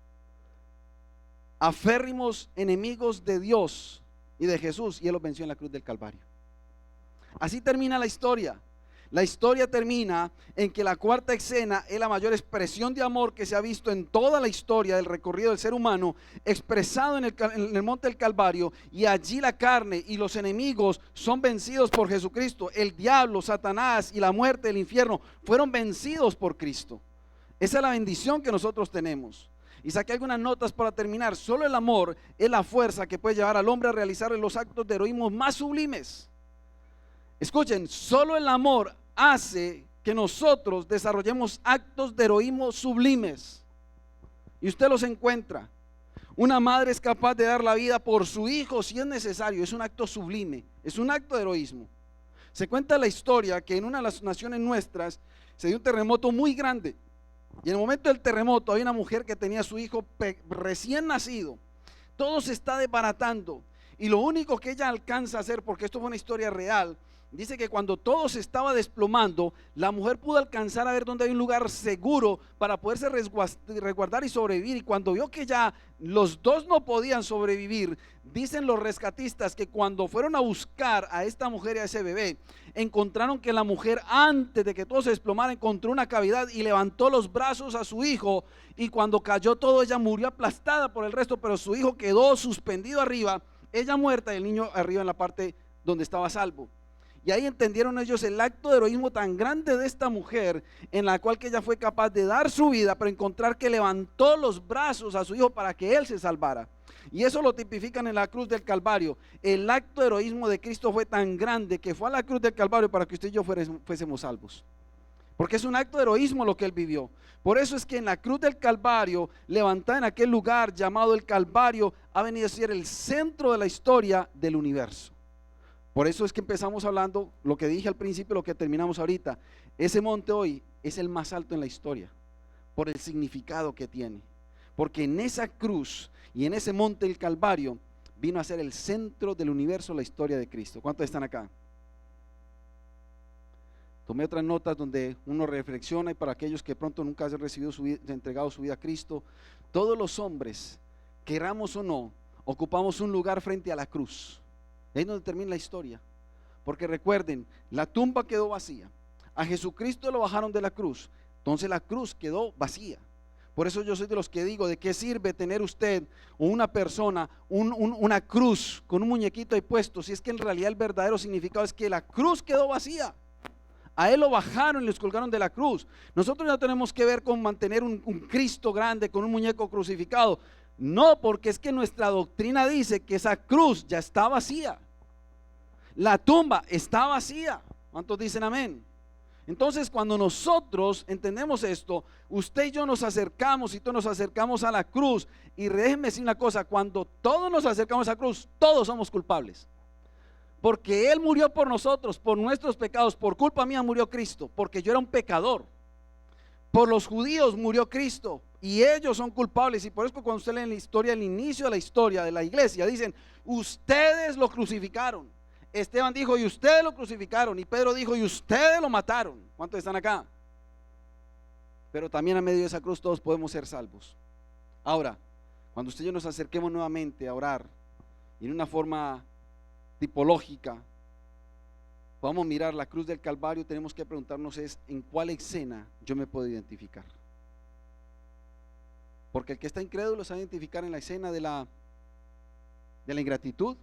Speaker 1: aférrimos enemigos de Dios y de Jesús, y él los venció en la cruz del Calvario. Así termina la historia. La historia termina en que la cuarta escena es la mayor expresión de amor que se ha visto en toda la historia del recorrido del ser humano, expresado en el monte del Calvario, y allí la carne y los enemigos son vencidos por Jesucristo. El diablo, Satanás y la muerte del infierno fueron vencidos por Cristo. Esa es la bendición que nosotros tenemos. Y saqué algunas notas para terminar. Solo el amor es la fuerza que puede llevar al hombre a realizar los actos de heroísmo más sublimes. Escuchen, solo el amor hace que nosotros desarrollemos actos de heroísmo sublimes. Y usted los encuentra. Una madre es capaz de dar la vida por su hijo si es necesario. Es un acto sublime, es un acto de heroísmo. Se cuenta la historia que en una de las naciones nuestras se dio un terremoto muy grande. Y en el momento del terremoto hay una mujer que tenía a su hijo recién nacido. Todo se está desbaratando. Y lo único que ella alcanza a hacer, porque esto fue una historia real, dice que cuando todo se estaba desplomando, la mujer pudo alcanzar a ver dónde hay un lugar seguro para poderse resguardar y sobrevivir. Y cuando vio que ya los dos no podían sobrevivir, dicen los rescatistas que cuando fueron a buscar a esta mujer y a ese bebé, encontraron que la mujer, antes de que todo se desplomara, encontró una cavidad y levantó los brazos a su hijo, y cuando cayó todo, ella murió aplastada por el resto, pero su hijo quedó suspendido arriba, ella muerta y el niño arriba en la parte donde estaba a salvo. Y ahí entendieron ellos el acto de heroísmo tan grande de esta mujer, en la cual que ella fue capaz de dar su vida, pero encontrar que levantó los brazos a su hijo para que él se salvara. Y eso lo tipifican en la cruz del Calvario. El acto de heroísmo de Cristo fue tan grande que fue a la cruz del Calvario para que usted y yo fuésemos salvos. Porque es un acto de heroísmo lo que él vivió. Por eso es que en la cruz del Calvario, levantada en aquel lugar llamado el Calvario, ha venido a ser el centro de la historia del universo. Por eso es que empezamos hablando, lo que dije al principio, lo que terminamos ahorita. Ese monte hoy es el más alto en la historia, por el significado que tiene. Porque en esa cruz y en ese monte del Calvario vino a ser el centro del universo la historia de Cristo. ¿Cuántos están acá? Tomé otras notas donde uno reflexiona, y para aquellos que pronto nunca han recibido entregado su vida a Cristo, todos los hombres, queramos o no, ocupamos un lugar frente a la cruz. Ahí es donde termina la historia. Porque recuerden, la tumba quedó vacía. A Jesucristo lo bajaron de la cruz. Entonces la cruz quedó vacía. Por eso yo soy de los que digo, ¿de qué sirve tener usted o una persona una cruz con un muñequito ahí puesto? Si es que en realidad el verdadero significado es que la cruz quedó vacía. A él lo bajaron y lo colgaron de la cruz. Nosotros no tenemos que ver con mantener un Cristo grande con un muñeco crucificado. No, porque es que nuestra doctrina dice que esa cruz ya está vacía. La tumba está vacía. ¿Cuántos dicen amén? Entonces, cuando nosotros entendemos esto, usted y yo nos acercamos y todos nos acercamos a la cruz. Y déjenme decir una cosa, cuando todos nos acercamos a la cruz, todos somos culpables. Porque Él murió por nosotros, por nuestros pecados. Por culpa mía murió Cristo, porque yo era un pecador. Por los judíos murió Cristo y ellos son culpables. Y por eso cuando usted lee en la historia, el inicio de la historia de la iglesia, dicen, ustedes lo crucificaron. Esteban dijo, y ustedes lo crucificaron. Y Pedro dijo, y ustedes lo mataron. ¿Cuántos están acá? Pero también a medio de esa cruz todos podemos ser salvos. Ahora, cuando usted y yo nos acerquemos nuevamente a orar, y en una forma tipológica, vamos a mirar la cruz del Calvario, tenemos que preguntarnos es, ¿en cuál escena yo me puedo identificar? Porque el que está incrédulo se va a identificar en la escena de la ingratitud.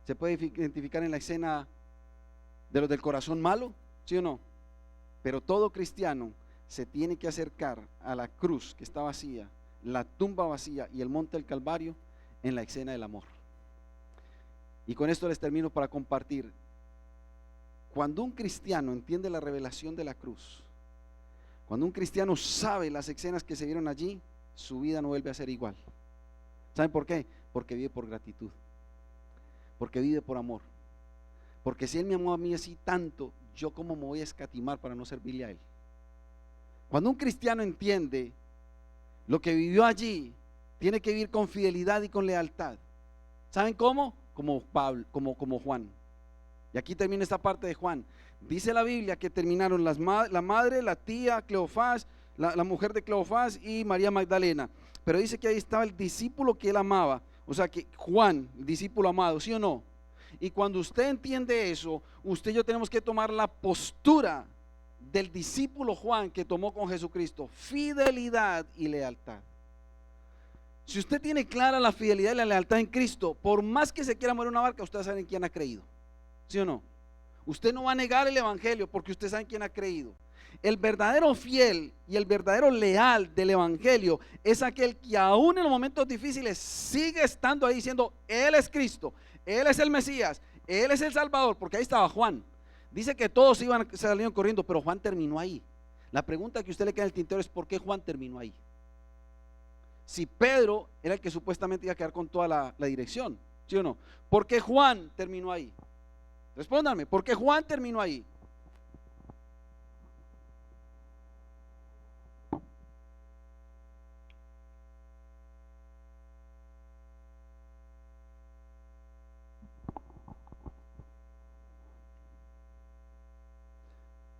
Speaker 1: Se puede identificar en la escena de los del corazón malo, ¿sí o no? Pero todo cristiano se tiene que acercar a la cruz que está vacía, la tumba vacía y el monte del Calvario en la escena del amor. Y con esto les termino para compartir. Cuando un cristiano entiende la revelación de la cruz, cuando un cristiano sabe las escenas que se vieron allí, su vida no vuelve a ser igual. ¿Saben por qué? Porque vive por gratitud, porque vive por amor. Porque si Él me amó a mí así tanto, yo cómo me voy a escatimar para no servirle a Él. Cuando un cristiano entiende lo que vivió allí, tiene que vivir con fidelidad y con lealtad. ¿Saben cómo? Como Pablo, como Juan. Y aquí termina esta parte de Juan. Dice la Biblia que terminaron la madre, la tía, Cleofás, la mujer de Cleofás y María Magdalena. Pero dice que ahí estaba el discípulo que él amaba. O sea que Juan, el discípulo amado, ¿sí o no? Y cuando usted entiende eso, usted y yo tenemos que tomar la postura del discípulo Juan que tomó con Jesucristo: fidelidad y lealtad. Si usted tiene clara la fidelidad y la lealtad en Cristo, por más que se quiera morir en una barca, usted sabe en quién ha creído, ¿sí o no? Usted no va a negar el evangelio porque usted sabe en quién ha creído. El verdadero fiel y el verdadero leal del evangelio es aquel que aún en los momentos difíciles sigue estando ahí diciendo: Él es Cristo, Él es el Mesías, Él es el Salvador. Porque ahí estaba Juan. Dice que todos salieron corriendo, pero Juan terminó ahí. La pregunta que a usted le queda en el tintero es: ¿por qué Juan terminó ahí? Si Pedro era el que supuestamente iba a quedar con toda la dirección, ¿sí o no? ¿Por qué Juan terminó ahí? Respóndanme, ¿por qué Juan terminó ahí?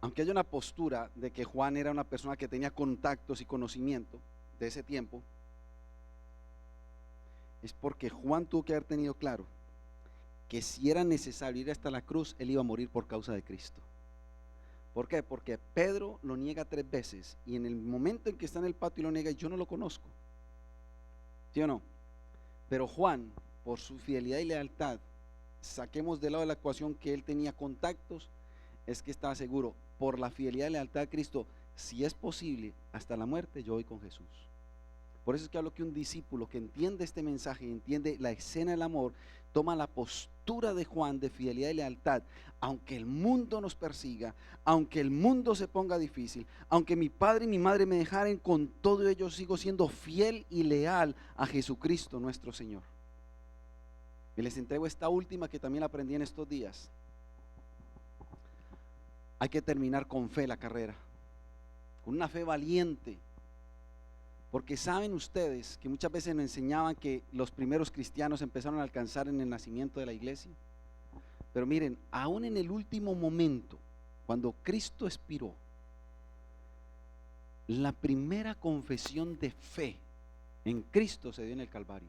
Speaker 1: Aunque haya una postura de que Juan era una persona que tenía contactos y conocimiento de ese tiempo, es porque Juan tuvo que haber tenido claro que si era necesario ir hasta la cruz, él iba a morir por causa de Cristo. ¿Por qué? Porque Pedro lo niega 3 veces y en el momento en que está en el patio y lo niega, yo no lo conozco, ¿sí o no? Pero Juan, por su fidelidad y lealtad, saquemos de lado de la ecuación que él tenía contactos, es que estaba seguro, por la fidelidad y lealtad a Cristo, si es posible, hasta la muerte yo voy con Jesús. Por eso es que hablo que un discípulo que entiende este mensaje y entiende la escena del amor, toma la postura de Juan de fidelidad y lealtad. Aunque el mundo nos persiga, aunque el mundo se ponga difícil, aunque mi padre y mi madre me dejaren, con todo ello sigo siendo fiel y leal a Jesucristo nuestro Señor. Y les entrego esta última que también aprendí en estos días. Hay que terminar con fe la carrera, con una fe valiente. Porque saben ustedes que muchas veces nos enseñaban que los primeros cristianos empezaron a alcanzar en el nacimiento de la iglesia. Pero miren, aún en el último momento, cuando Cristo expiró, la primera confesión de fe en Cristo se dio en el Calvario.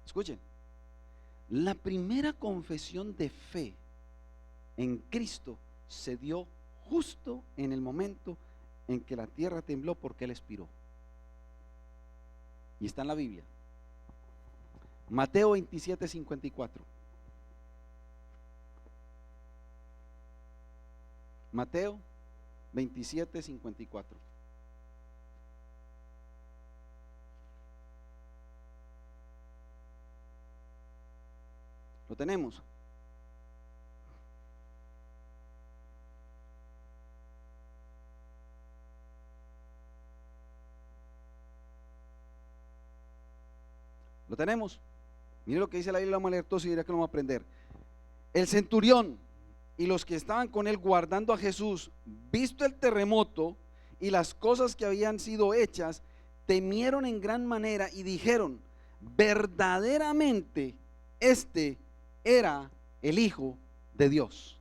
Speaker 1: Escuchen, la primera confesión de fe en Cristo se dio justo en el momento en que la tierra tembló porque él expiró. Y está en la Biblia. Mateo 27:54. Mateo 27:54. ¿Lo tenemos? ¿Lo tenemos? Mire lo que dice la Biblia, vamos a leer todo y dirá que lo vamos a aprender. El centurión y los que estaban con él guardando a Jesús, visto el terremoto y las cosas que habían sido hechas, temieron en gran manera y dijeron: verdaderamente este era el Hijo de Dios.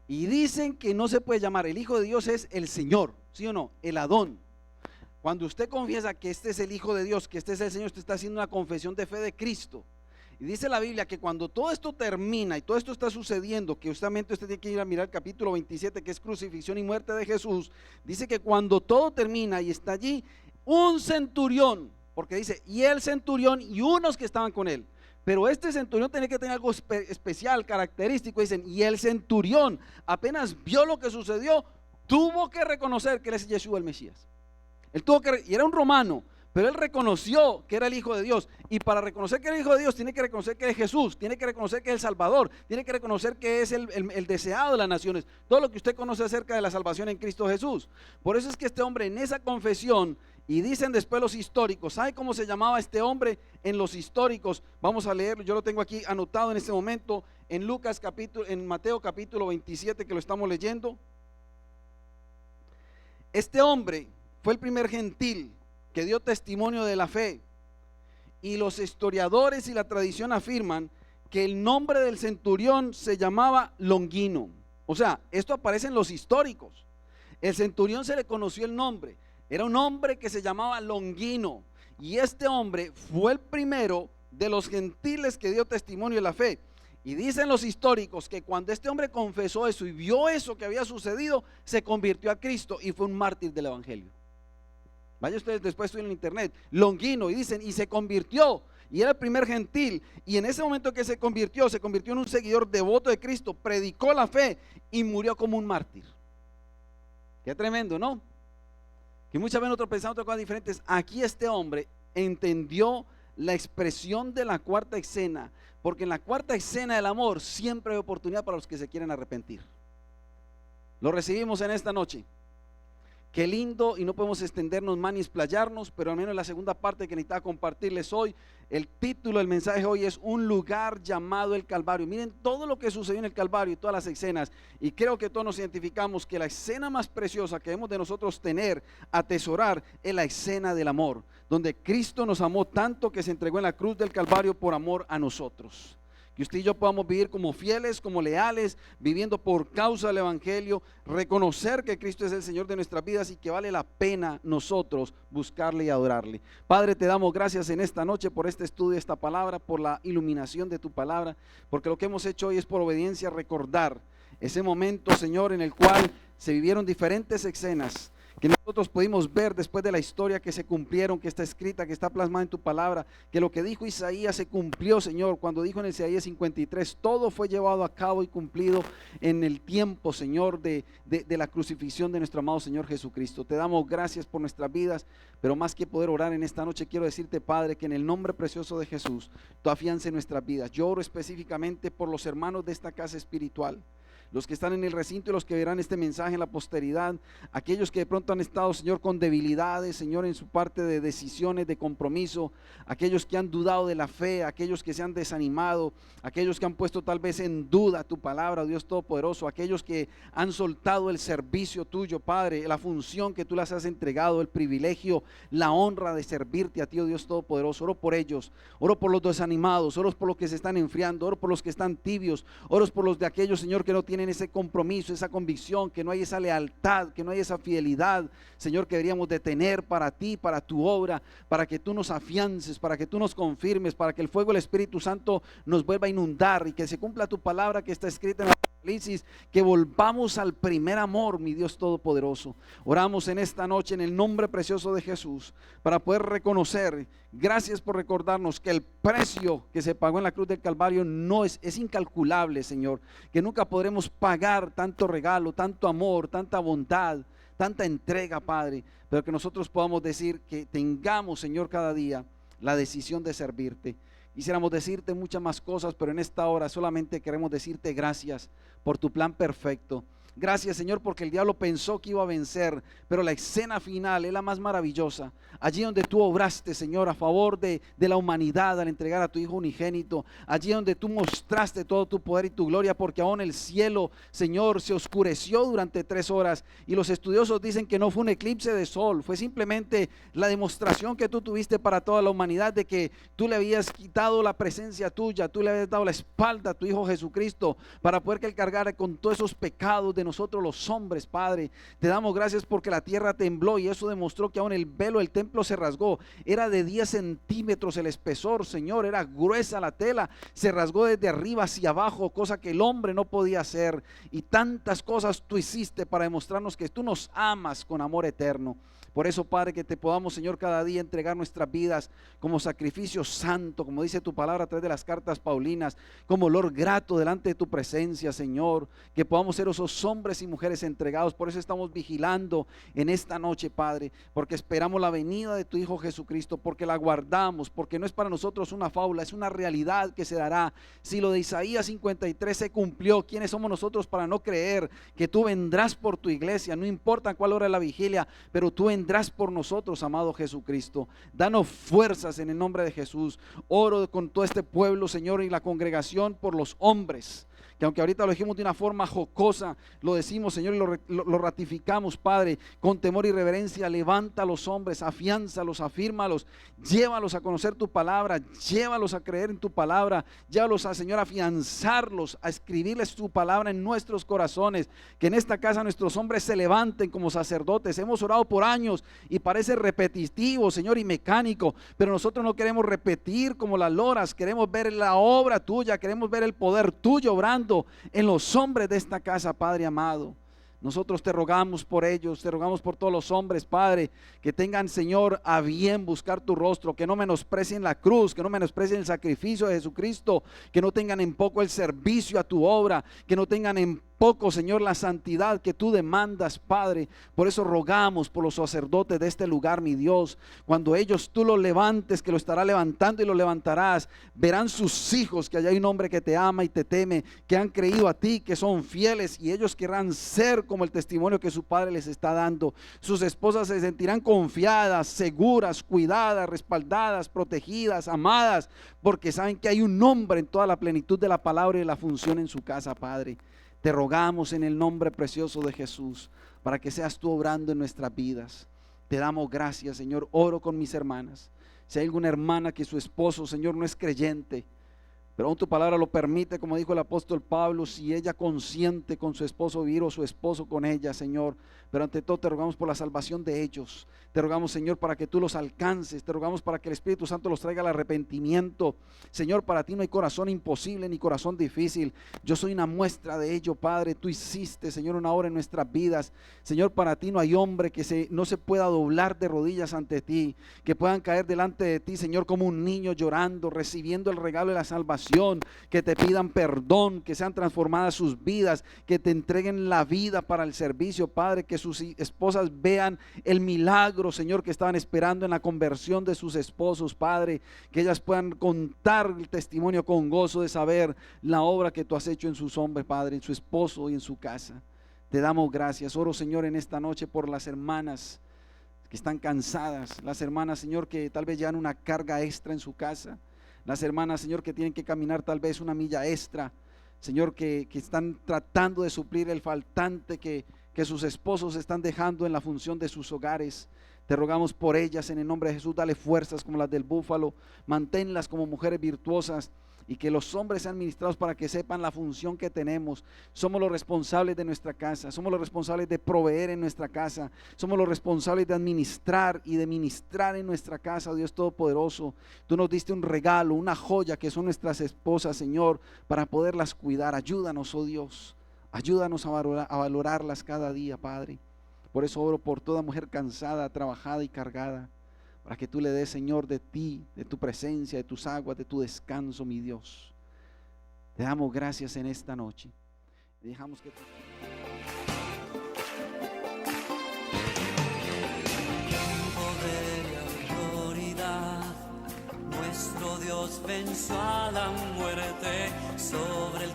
Speaker 1: Y dicen que no se puede llamar el Hijo de Dios, es el Señor, ¿sí o no? El Adón. Cuando usted confiesa que este es el Hijo de Dios, que este es el Señor, usted está haciendo una confesión de fe de Cristo. Y dice la Biblia que cuando todo esto termina y todo esto está sucediendo, que justamente usted tiene que ir a mirar el capítulo 27, que es crucifixión y muerte de Jesús, dice que cuando todo termina y está allí un centurión, porque dice, y el centurión y unos que estaban con él. Pero este centurión tenía que tener algo especial, característico. Dicen, y el centurión apenas vio lo que sucedió, tuvo que reconocer que él es Yeshua el Mesías. Él tuvo que, y era un romano, pero él reconoció que era el Hijo de Dios. Y para reconocer que era el Hijo de Dios, tiene que reconocer que es Jesús, tiene que reconocer que es el Salvador, tiene que reconocer que es el deseado de las naciones. Todo lo que usted conoce acerca de la salvación en Cristo Jesús. Por eso es que este hombre en esa confesión, y dicen después los históricos, ¿sabe cómo se llamaba este hombre en los históricos? Vamos a leerlo, yo lo tengo aquí anotado en este momento, en Mateo capítulo 27, que lo estamos leyendo. Este hombre fue el primer gentil que dio testimonio de la fe, y los historiadores y la tradición afirman que el nombre del centurión se llamaba Longino. O sea, esto aparece en los históricos. El centurión se le conoció el nombre, era un hombre que se llamaba Longino, y este hombre fue el primero de los gentiles que dio testimonio de la fe. Y dicen los históricos que cuando este hombre confesó eso y vio eso que había sucedido, se convirtió a Cristo y fue un mártir del evangelio. Vaya ustedes después en internet, Longino, y dicen, y se convirtió, y era el primer gentil, y en ese momento que se convirtió en un seguidor devoto de Cristo, predicó la fe y murió como un mártir. Qué tremendo, ¿no? Que muchas veces nosotros pensamos otras cosas diferentes. Aquí este hombre entendió la expresión de la cuarta escena, porque en la cuarta escena del amor siempre hay oportunidad para los que se quieren arrepentir. Lo recibimos en esta noche. Qué lindo, y no podemos extendernos más ni explayarnos, pero al menos la segunda parte que necesitaba compartirles hoy, el título del mensaje hoy es un lugar llamado el Calvario. Miren todo lo que sucedió en el Calvario y todas las escenas, y creo que todos nos identificamos que la escena más preciosa que debemos de nosotros tener, atesorar, es la escena del amor, donde Cristo nos amó tanto que se entregó en la cruz del Calvario por amor a nosotros. Que usted y yo podamos vivir como fieles, como leales, viviendo por causa del evangelio, reconocer que Cristo es el Señor de nuestras vidas y que vale la pena nosotros buscarle y adorarle. Padre, te damos gracias en esta noche por este estudio de esta palabra, por la iluminación de tu palabra, porque lo que hemos hecho hoy es por obediencia recordar ese momento, Señor, en el cual se vivieron diferentes escenas que nosotros pudimos ver después de la historia que se cumplieron, que está escrita, que está plasmada en tu palabra, que lo que dijo Isaías se cumplió, Señor, cuando dijo en Isaías 53, todo fue llevado a cabo y cumplido en el tiempo, Señor, de la crucifixión de nuestro amado Señor Jesucristo. Te damos gracias por nuestras vidas, pero más que poder orar en esta noche, quiero decirte, Padre, que en el nombre precioso de Jesús, tú afiances nuestras vidas. Yo oro específicamente por los hermanos de esta casa espiritual, los que están en el recinto y los que verán este mensaje en la posteridad, aquellos que de pronto han estado, Señor, con debilidades, Señor, en su parte de decisiones, de compromiso, aquellos que han dudado de la fe, aquellos que se han desanimado, aquellos que han puesto tal vez en duda tu palabra, Dios Todopoderoso, aquellos que han soltado el servicio tuyo, Padre, la función que tú les has entregado, el privilegio, la honra de servirte a ti, oh Dios Todopoderoso. Oro por ellos, oro por los desanimados, oro por los que se están enfriando, oro por los que están tibios, oro por los de aquellos, Señor, que no tienen ese compromiso, esa convicción, que no hay esa lealtad, que no hay esa fidelidad, Señor, que deberíamos de tener para ti, para tu obra, para que tú nos afiances, para que tú nos confirmes, para que el fuego del Espíritu Santo nos vuelva a inundar y que se cumpla tu palabra que está escrita en la Apocalipsis, que volvamos al primer amor, mi Dios Todopoderoso. Oramos en esta noche en el nombre precioso de Jesús para poder reconocer, gracias por recordarnos que el precio que se pagó en la cruz del Calvario no es incalculable, Señor, que nunca podremos pagar tanto regalo, tanto amor, tanta bondad, tanta entrega, Padre, pero que nosotros podamos decir que tengamos, Señor, cada día la decisión de servirte. Quisiéramos decirte muchas más cosas, pero en esta hora solamente queremos decirte gracias por tu plan perfecto. Gracias, Señor, porque el diablo pensó que iba a vencer, pero la escena final es la más maravillosa. Allí donde tú obraste, Señor, a favor de la humanidad al entregar a tu Hijo unigénito. Allí donde tú mostraste todo tu poder y tu gloria, porque aún el cielo, Señor, se oscureció durante 3 horas. Y los estudiosos dicen que no fue un eclipse de sol, fue simplemente la demostración que tú tuviste para toda la humanidad de que tú le habías quitado la presencia tuya, tú le habías dado la espalda a tu Hijo Jesucristo para poder que Él cargara con todos esos pecados de nosotros los hombres, Padre. Te damos gracias porque la tierra tembló y eso demostró que aún el velo del templo se rasgó. Era de 10 centímetros el espesor, Señor, era gruesa la tela, se rasgó desde arriba hacia abajo, cosa que el hombre no podía hacer. Y tantas cosas tú hiciste para demostrarnos que tú nos amas con amor eterno. Por eso, Padre, que te podamos, Señor, cada día entregar nuestras vidas como sacrificio santo, como dice tu palabra a través de las cartas paulinas, como olor grato delante de tu presencia, Señor, que podamos ser esos hombres y mujeres entregados. Por eso estamos vigilando en esta noche, Padre, porque esperamos la venida de tu Hijo Jesucristo, porque la guardamos, porque no es para nosotros una fábula, es una realidad que se dará. Si lo de Isaías 53 se cumplió, ¿quiénes somos nosotros para no creer que tú vendrás por tu iglesia? No importa cuál hora de la vigilia, pero tú vendrás por nosotros, amado Jesucristo. Danos fuerzas en el nombre de Jesús. Oro con todo este pueblo, Señor, y la congregación por los hombres, que aunque ahorita lo dijimos de una forma jocosa, lo decimos, Señor, y lo ratificamos, Padre, con temor y reverencia. Levanta a los hombres, afiánzalos, afírmalos, llévalos a conocer tu palabra, llévalos a creer en tu palabra, llévalos a, Señor, a afianzarlos, a escribirles tu palabra en nuestros corazones, que en esta casa nuestros hombres se levanten como sacerdotes. Hemos orado por años y parece repetitivo, Señor, y mecánico, pero nosotros no queremos repetir como las loras, queremos ver la obra tuya, queremos ver el poder tuyo obrando en los hombres de esta casa, Padre amado. Nosotros te rogamos por ellos, te rogamos por todos los hombres, Padre, que tengan, Señor, a bien buscar tu rostro, que no menosprecien la cruz, que no menosprecien el sacrificio de Jesucristo, que no tengan en poco el servicio a tu obra, que no tengan en poco, Señor, la santidad que tú demandas, Padre. Por eso rogamos por los sacerdotes de este lugar, mi Dios. Cuando ellos tú los levantes, que lo estará levantando y lo levantarás, verán sus hijos que allá hay un hombre que te ama y te teme, que han creído a ti, que son fieles, y ellos querrán ser como el testimonio que su padre les está dando. Sus esposas se sentirán confiadas, seguras, cuidadas, respaldadas, protegidas, amadas, porque saben que hay un hombre en toda la plenitud de la palabra y de la función en su casa, Padre. Te rogamos en el nombre precioso de Jesús para que seas tú obrando en nuestras vidas. Te damos gracias, Señor. Oro con mis hermanas. Si hay alguna hermana que su esposo, Señor, no es creyente, pero aún tu palabra lo permite, como dijo el apóstol Pablo, si ella consiente con su esposo vivir o su esposo con ella, Señor. Pero ante todo te rogamos por la salvación de ellos. Te rogamos, Señor, para que tú los alcances. Te rogamos para que el Espíritu Santo los traiga al arrepentimiento. Señor, para ti no hay corazón imposible ni corazón difícil. Yo soy una muestra de ello, Padre. Tú hiciste, Señor, una obra en nuestras vidas. Señor, para ti no hay hombre que no se pueda doblar de rodillas ante ti, que puedan caer delante de ti, Señor, como un niño llorando, recibiendo el regalo de la salvación, que te pidan perdón, que sean transformadas sus vidas, que te entreguen la vida para el servicio, Padre, que sus esposas vean el milagro, Señor, que estaban esperando en la conversión de sus esposos, Padre, que ellas puedan contar el testimonio con gozo de saber la obra que tú has hecho en sus hombres, Padre, en su esposo y en su casa. Te damos gracias. Oro, Señor, en esta noche por las hermanas que están cansadas, las hermanas, Señor, que tal vez llevan una carga extra en su casa, las hermanas, Señor, que tienen que caminar tal vez una milla extra, Señor, que están tratando de suplir el faltante que sus esposos están dejando en la función de sus hogares. Te rogamos por ellas en el nombre de Jesús. Dale fuerzas como las del búfalo, manténlas como mujeres virtuosas, y que los hombres sean ministrados para que sepan la función que tenemos. Somos los responsables de nuestra casa, somos los responsables de proveer en nuestra casa, somos los responsables de administrar y de ministrar en nuestra casa, Dios Todopoderoso. Tú nos diste un regalo, una joya que son nuestras esposas, Señor, para poderlas cuidar. Ayúdanos, oh Dios. Ayúdanos a valorarlas cada día, Padre. Por eso oro por toda mujer cansada, trabajada y cargada, para que tú le des, Señor, de ti, de tu presencia, de tus aguas, de tu descanso, mi Dios. Te damos gracias en esta noche. Dejamos que
Speaker 2: Nuestro Dios venció a la muerte sobre